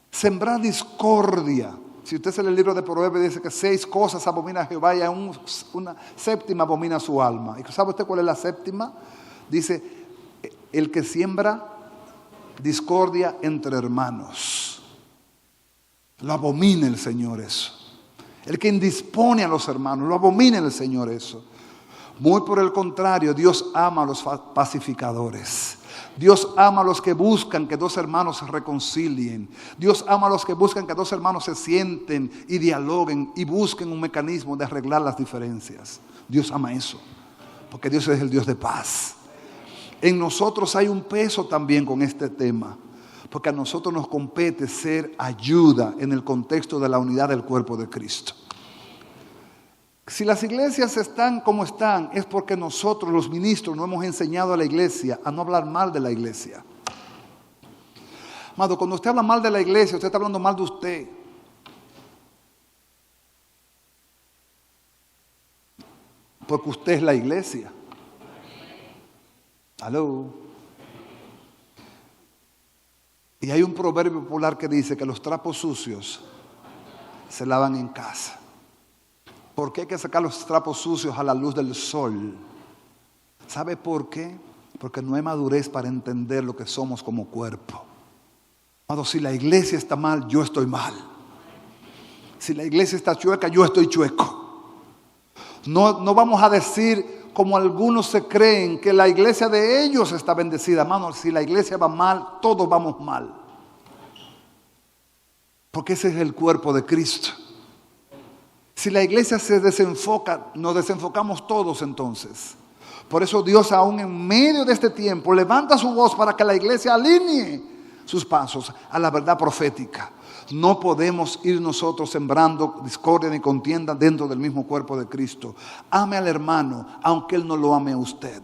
Sembrar discordia. Si usted se lee el libro de Proverbios, dice que 6 cosas abomina a Jehová y aún una séptima abomina su alma. ¿Y sabe usted cuál es la séptima? Dice, el que siembra discordia entre hermanos. Lo abomina el Señor eso. El que indispone a los hermanos, lo abomina el Señor eso. Muy por el contrario, Dios ama a los pacificadores. Dios ama a los que buscan que dos hermanos se reconcilien. Dios ama a los que buscan que dos hermanos se sienten y dialoguen y busquen un mecanismo de arreglar las diferencias. Dios ama eso, porque Dios es el Dios de paz. En nosotros hay un peso también con este tema, porque a nosotros nos compete ser ayuda en el contexto de la unidad del cuerpo de Cristo. Si las iglesias están como están, es porque nosotros los ministros no hemos enseñado a la iglesia a no hablar mal de la iglesia. Amado, cuando usted habla mal de la iglesia, usted está hablando mal de usted. Porque usted es la iglesia. ¿Aló? Y hay un proverbio popular que dice que los trapos sucios se lavan en casa. ¿Por qué hay que sacar los trapos sucios a la luz del sol? ¿Sabe por qué? Porque no hay madurez para entender lo que somos como cuerpo. Amado, si la iglesia está mal, yo estoy mal. Si la iglesia está chueca, yo estoy chueco. No vamos a decir, como algunos se creen, que la iglesia de ellos está bendecida. Hermano, si la iglesia va mal, todos vamos mal. Porque ese es el cuerpo de Cristo. Si la iglesia se desenfoca, nos desenfocamos todos entonces. Por eso Dios aún en medio de este tiempo levanta su voz para que la iglesia alinee sus pasos a la verdad profética. No podemos ir nosotros sembrando discordia ni contienda dentro del mismo cuerpo de Cristo. Ame al hermano aunque él no lo ame a usted.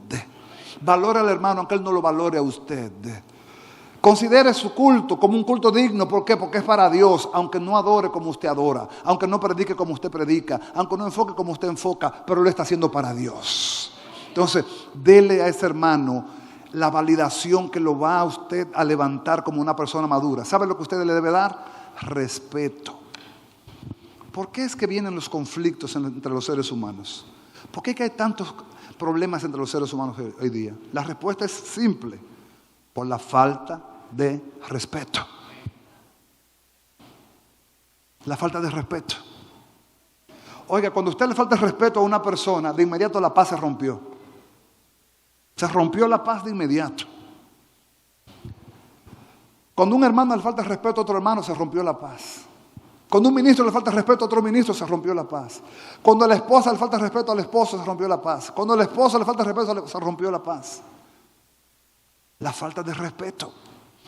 Valore al hermano aunque él no lo valore a usted. Considere su culto como un culto digno. ¿Por qué? Porque es para Dios, aunque no adore como usted adora, aunque no predique como usted predica, aunque no enfoque como usted enfoca, pero lo está haciendo para Dios. Entonces, dele a ese hermano la validación que lo va a usted a levantar como una persona madura. ¿Sabe lo que usted le debe dar? Respeto. ¿Por qué es que vienen los conflictos entre los seres humanos? ¿Por qué es que hay tantos problemas entre los seres humanos hoy día? La respuesta es simple: por la falta de respeto. La falta de respeto. Oiga, cuando a usted le falta respeto a una persona, de inmediato la paz se rompió. Se rompió la paz de inmediato. Cuando a un hermano le falta respeto a otro hermano, se rompió la paz. Cuando a un ministro le falta respeto a otro ministro, se rompió la paz. Cuando a la esposa le falta respeto al esposo, se rompió la paz. Cuando a la esposa le falta respeto, se rompió la paz. La falta de respeto.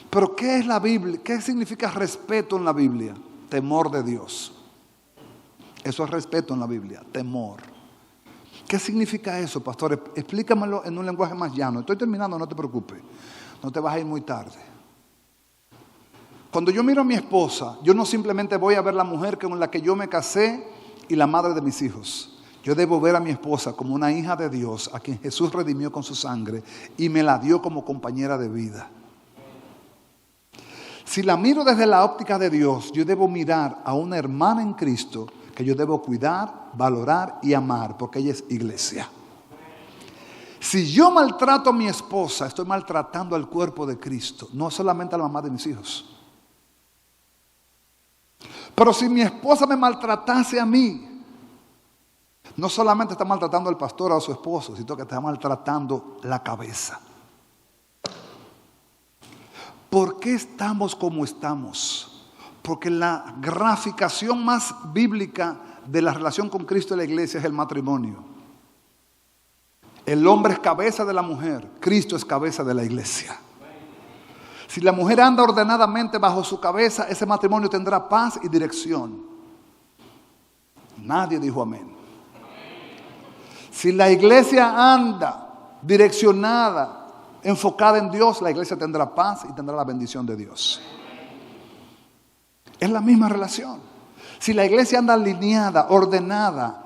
Pero ¿qué es la Biblia? ¿Qué significa respeto en la Biblia? Temor de Dios. Eso es respeto en la Biblia, temor. ¿Qué significa eso, pastor? Explícamelo en un lenguaje más llano. Estoy terminando, no te preocupes. No te vas a ir muy tarde. Cuando yo miro a mi esposa, yo no simplemente voy a ver la mujer con la que yo me casé y la madre de mis hijos. Yo debo ver a mi esposa como una hija de Dios, a quien Jesús redimió con su sangre y me la dio como compañera de vida. Si la miro desde la óptica de Dios, yo debo mirar a una hermana en Cristo que yo debo cuidar, valorar y amar, porque ella es iglesia. Si yo maltrato a mi esposa, estoy maltratando al cuerpo de Cristo, no solamente a la mamá de mis hijos. Pero si mi esposa me maltratase a mí, no solamente está maltratando al pastor o a su esposo, sino que está maltratando la cabeza. ¿Por qué estamos como estamos? Porque la graficación más bíblica de la relación con Cristo y la iglesia es el matrimonio. El hombre es cabeza de la mujer, Cristo es cabeza de la iglesia. Si la mujer anda ordenadamente bajo su cabeza, ese matrimonio tendrá paz y dirección. Nadie dijo amén. Si la iglesia anda direccionada, enfocada en Dios, la iglesia tendrá paz y tendrá la bendición de Dios. Es la misma relación. Si la iglesia anda alineada, ordenada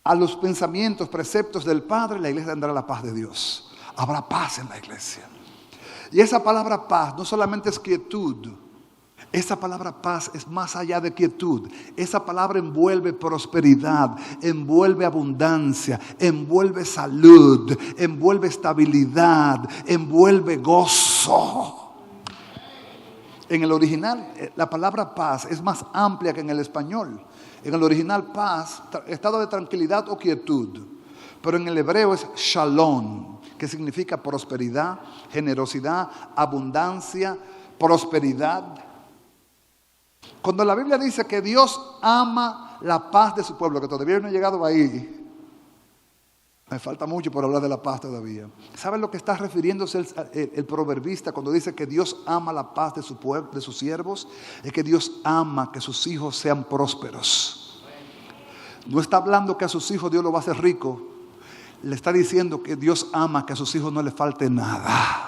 a los pensamientos, preceptos del Padre, la iglesia tendrá la paz de Dios. Habrá paz en la iglesia. Y esa palabra paz no solamente es quietud. Esa palabra paz es más allá de quietud. Esa palabra envuelve prosperidad, envuelve abundancia, envuelve salud, envuelve estabilidad, envuelve gozo. En el original, la palabra paz es más amplia que en el español. En el original, paz, estado de tranquilidad o quietud. pero en el hebreo es shalom, que significa prosperidad, generosidad, abundancia, prosperidad. Cuando la Biblia dice que Dios ama la paz de su pueblo, que todavía no he llegado ahí, me falta mucho por hablar de la paz todavía. ¿Saben lo que está refiriéndose el proverbista cuando dice que Dios ama la paz de su pueblo, de sus siervos? Es que Dios ama que sus hijos sean prósperos. No está hablando que a sus hijos Dios los va a hacer rico. Le está diciendo que Dios ama que a sus hijos no les falte nada.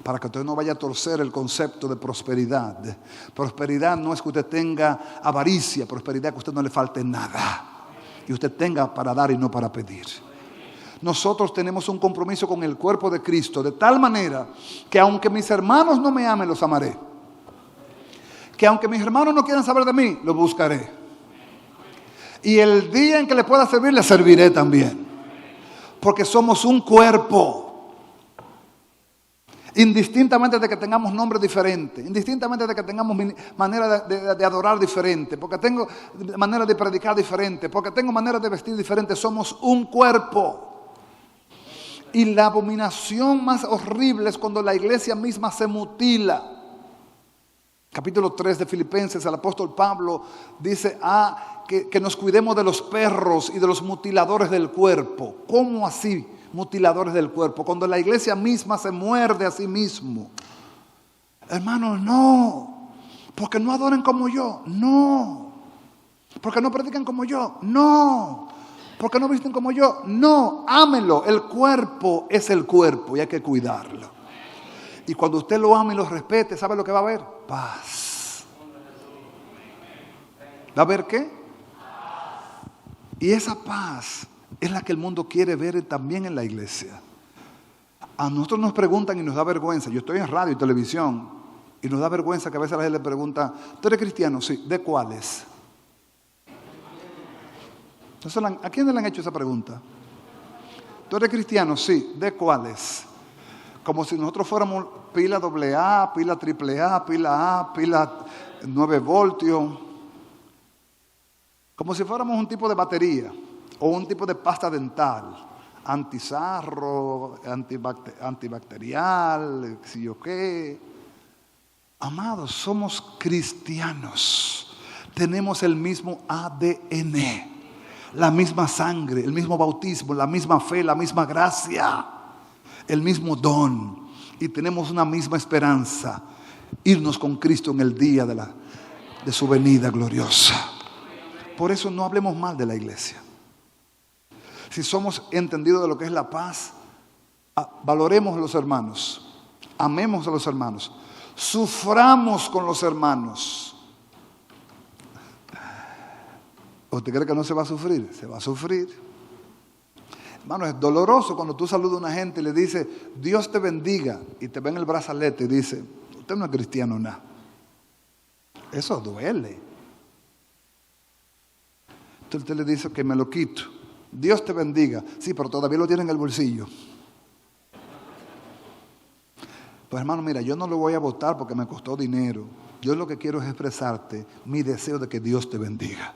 Para que usted no vaya a torcer el concepto de prosperidad. Prosperidad no es que usted tenga avaricia, prosperidad es que a usted no le falte nada. Y usted tenga para dar y no para pedir. Nosotros tenemos un compromiso con el cuerpo de Cristo, de tal manera que aunque mis hermanos no me amen, los amaré. Que aunque mis hermanos no quieran saber de mí, los buscaré. Y el día en que le pueda servir, le serviré también. Porque somos un cuerpo. Indistintamente de que tengamos nombres diferentes, indistintamente de que tengamos manera de adorar diferente, porque tengo manera de predicar diferente, porque tengo manera de vestir diferente, somos un cuerpo. Y la abominación más horrible es cuando la iglesia misma se mutila. Capítulo 3 de Filipenses, el apóstol Pablo dice que nos cuidemos de los perros y de los mutiladores del cuerpo. ¿Cómo así? Mutiladores del cuerpo, cuando la iglesia misma se muerde a sí mismo. Hermanos, no, porque no adoren como yo, no, porque no predican como yo, no, porque no visten como yo, no, ámenlo. El cuerpo es el cuerpo y hay que cuidarlo. Y cuando usted lo ama y lo respete, ¿sabe lo que va a haber? Paz. ¿Va a haber qué? Y esa paz es la que el mundo quiere ver también en la iglesia. A nosotros nos preguntan y nos da vergüenza. Yo estoy en radio y televisión y nos da vergüenza que a veces la gente le pregunta: ¿tú eres cristiano? Sí. ¿De cuáles? Entonces, ¿a quién le han hecho esa pregunta? ¿Tú eres cristiano? Sí. ¿De cuáles? Como si nosotros fuéramos pila AA, pila AAA, pila A, pila 9 voltios. Como si fuéramos un tipo de batería. O un tipo de pasta dental, antisarro, antibacterial, si yo qué. Amados, somos cristianos. Tenemos el mismo ADN, la misma sangre, el mismo bautismo, la misma fe, la misma gracia, el mismo don. Y tenemos una misma esperanza, irnos con Cristo en el día de su venida gloriosa. Por eso no hablemos mal de la iglesia. Si somos entendidos de lo que es la paz, valoremos a los hermanos, amemos a los hermanos, suframos con los hermanos. ¿Usted cree que no se va a sufrir? Se va a sufrir. Hermano, es doloroso cuando tú saludas a una gente y le dices: Dios te bendiga, y te ven el brazalete y dice: usted no es cristiano, nada. Eso duele. Entonces usted le dice: que me lo quito. Dios te bendiga. Sí, pero todavía lo tiene en el bolsillo. Pues hermano, mira, yo no lo voy a votar porque me costó dinero. Yo lo que quiero es expresarte mi deseo de que Dios te bendiga.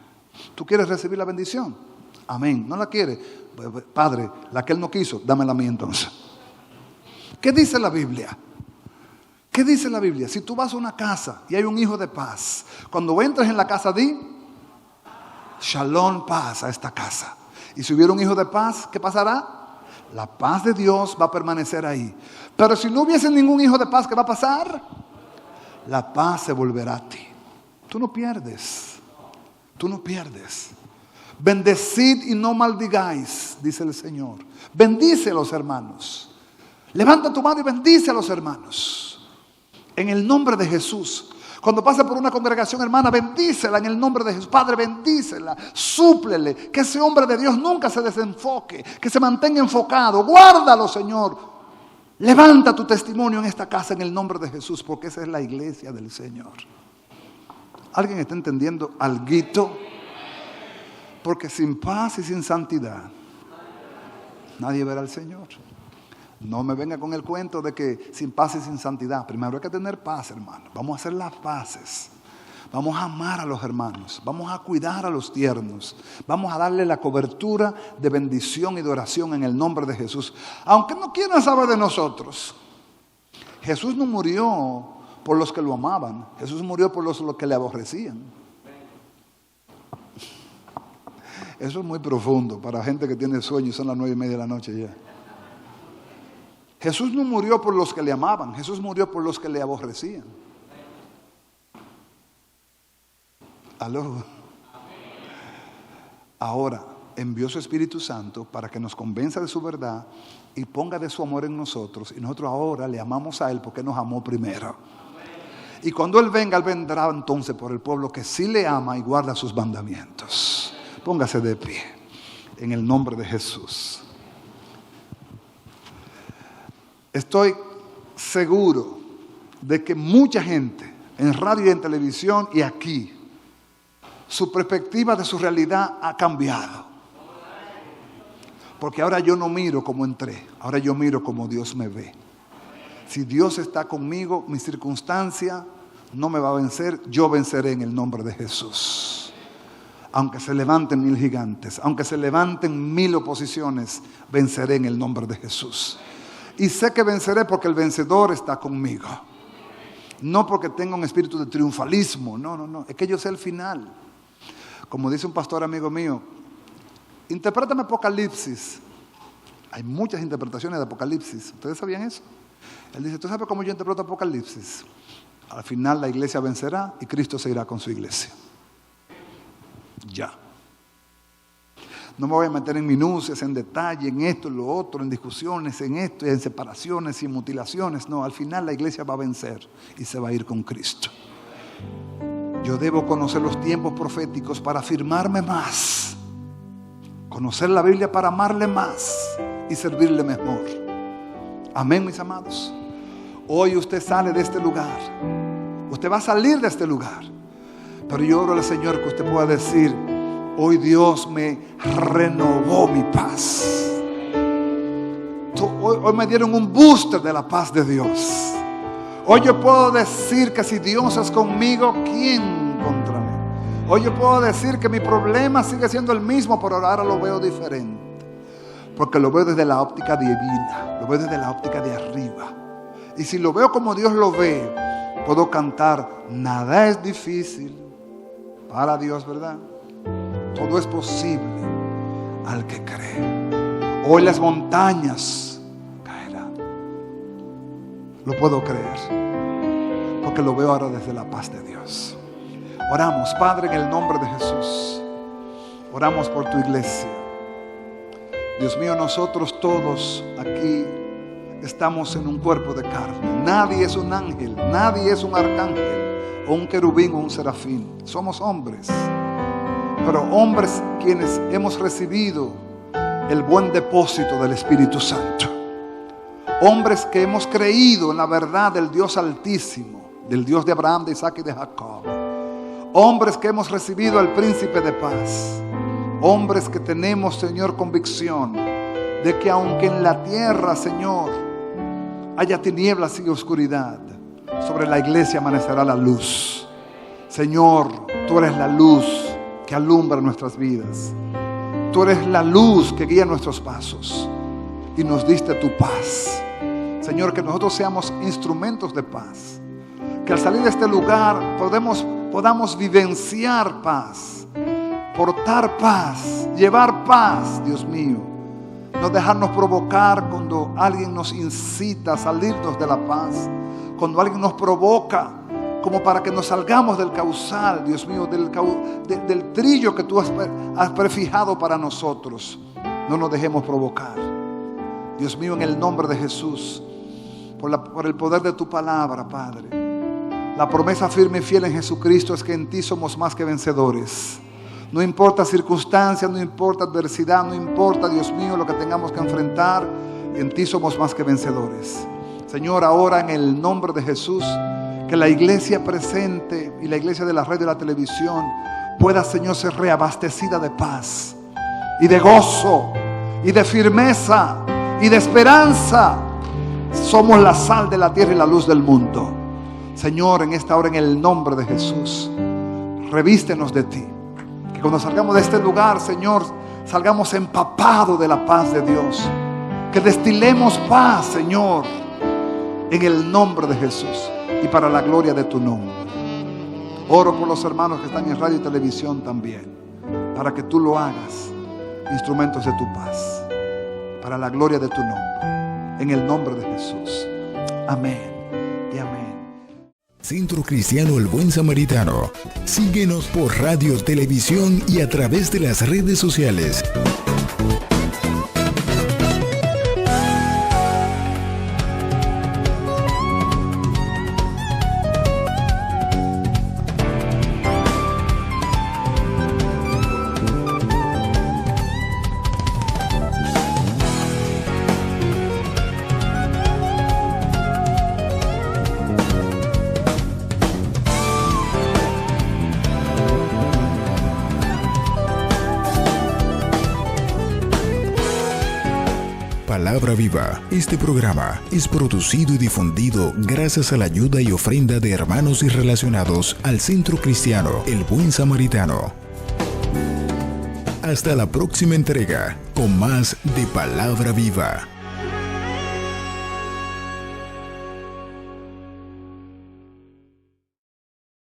¿Tú quieres recibir la bendición? Amén. ¿No la quieres? Padre, la que Él no quiso, dámela a mí entonces. ¿Qué dice la Biblia? ¿Qué dice la Biblia? Si tú vas a una casa y hay un hijo de paz, cuando entres en la casa di: Shalom, paz a esta casa. Y si hubiera un hijo de paz, ¿qué pasará? La paz de Dios va a permanecer ahí. Pero si no hubiese ningún hijo de paz, ¿qué va a pasar? La paz se volverá a ti. Tú no pierdes. Tú no pierdes. Bendecid y no maldigáis, dice el Señor. Bendice a los hermanos. Levanta tu mano y bendice a los hermanos. En el nombre de Jesús. Cuando pase por una congregación, hermana, bendícela en el nombre de Jesús. Padre, bendícela, súplele, que ese hombre de Dios nunca se desenfoque, que se mantenga enfocado. Guárdalo, Señor. Levanta tu testimonio en esta casa en el nombre de Jesús, porque esa es la iglesia del Señor. ¿Alguien está entendiendo alguito? Porque sin paz y sin santidad nadie verá al Señor. No me venga con el cuento de que sin paz y sin santidad. Primero hay que tener paz, hermano. Vamos a hacer las paces. Vamos a amar a los hermanos, vamos a cuidar a los tiernos, vamos a darle la cobertura de bendición y de oración en el nombre de Jesús. Aunque no quieran saber de nosotros, Jesús no murió por los que lo amaban, Jesús murió por los que le aborrecían. Eso es muy profundo para gente que tiene sueño y son las 9:30 de la noche ya. Jesús no murió por los que le amaban, Jesús murió por los que le aborrecían. ¿Aló? Ahora envió su Espíritu Santo para que nos convenza de su verdad y ponga de su amor en nosotros. Y nosotros ahora le amamos a Él porque nos amó primero. Y cuando Él venga, Él vendrá entonces por el pueblo que sí le ama y guarda sus mandamientos. Póngase de pie en el nombre de Jesús. Estoy seguro de que mucha gente en radio y en televisión y aquí, su perspectiva de su realidad ha cambiado. Porque ahora yo no miro como entré, ahora yo miro como Dios me ve. Si Dios está conmigo, mi circunstancia no me va a vencer, yo venceré en el nombre de Jesús. Aunque se levanten 1000 gigantes, aunque se levanten 1000 oposiciones, venceré en el nombre de Jesús. Y sé que venceré porque el vencedor está conmigo. No porque tenga un espíritu de triunfalismo, no, es que yo sé el final. Como dice un pastor amigo mío, interprétame Apocalipsis. Hay muchas interpretaciones de Apocalipsis. ¿Ustedes sabían eso? Él dice, ¿tú sabes cómo yo interpreto Apocalipsis? Al final la iglesia vencerá y Cristo se irá con su iglesia. Ya. No me voy a meter en minucias, en detalle, en esto, en lo otro, en discusiones, en esto, en separaciones y en mutilaciones. No, al final la iglesia va a vencer y se va a ir con Cristo. Yo debo conocer los tiempos proféticos para afirmarme más. Conocer la Biblia para amarle más y servirle mejor. Amén, mis amados. Hoy usted sale de este lugar. Usted va a salir de este lugar. Pero yo oro al Señor que usted pueda decir, hoy Dios me renovó mi paz. Hoy me dieron un booster de la paz de Dios. Hoy yo puedo decir que si Dios es conmigo, ¿quién contra mí? Hoy yo puedo decir que mi problema sigue siendo el mismo, pero ahora lo veo diferente. Porque lo veo desde la óptica divina, lo veo desde la óptica de arriba. Y si lo veo como Dios lo ve, puedo cantar, nada es difícil para Dios, ¿verdad? Todo es posible al que cree. Hoy las montañas caerán. Lo puedo creer, porque lo veo ahora desde la paz de Dios. Oramos, Padre, en el nombre de Jesús. Oramos por tu iglesia. Dios mío, nosotros todos aquí estamos en un cuerpo de carne. Nadie es un ángel, nadie es un arcángel, o un querubín o un serafín. Somos hombres, pero hombres quienes hemos recibido el buen depósito del Espíritu Santo. Hombres que hemos creído en la verdad del Dios Altísimo, del Dios de Abraham, de Isaac y de Jacob. Hombres que hemos recibido al Príncipe de Paz. Hombres que tenemos, Señor, convicción de que aunque en la tierra, Señor, haya tinieblas y oscuridad, sobre la iglesia amanecerá la luz. Señor, tú eres la luz que alumbra nuestras vidas. Tú eres la luz que guía nuestros pasos y nos diste tu paz. Señor, que nosotros seamos instrumentos de paz. Que al salir de este lugar podamos vivenciar paz, portar paz, llevar paz, Dios mío. No dejarnos provocar cuando alguien nos incita a salirnos de la paz. Cuando alguien nos provoca como para que nos salgamos del causal, Dios mío, del trillo que tú has prefijado para nosotros. No nos dejemos provocar. Dios mío, en el nombre de Jesús, por el poder de tu palabra, Padre. La promesa firme y fiel en Jesucristo es que en ti somos más que vencedores. No importa circunstancias, no importa adversidad, no importa, Dios mío, lo que tengamos que enfrentar, en ti somos más que vencedores. Señor, ahora en el nombre de Jesús, que la iglesia presente y la iglesia de la red de la televisión pueda, Señor, ser reabastecida de paz y de gozo y de firmeza y de esperanza. Somos la sal de la tierra y la luz del mundo. Señor, en esta hora, en el nombre de Jesús, revístenos de ti. Que cuando salgamos de este lugar, Señor, salgamos empapados de la paz de Dios. Que destilemos paz, Señor, en el nombre de Jesús y para la gloria de tu nombre. Oro por los hermanos que están en radio y televisión también, para que tú lo hagas, instrumentos de tu paz, para la gloria de tu nombre, en el nombre de Jesús. Amén y amén. Centro Cristiano El Buen Samaritano. Síguenos por radio, televisión y a través de las redes sociales. Palabra Viva. Este programa es producido y difundido gracias a la ayuda y ofrenda de hermanos y relacionados al Centro Cristiano El Buen Samaritano. Hasta la próxima entrega con más de Palabra Viva.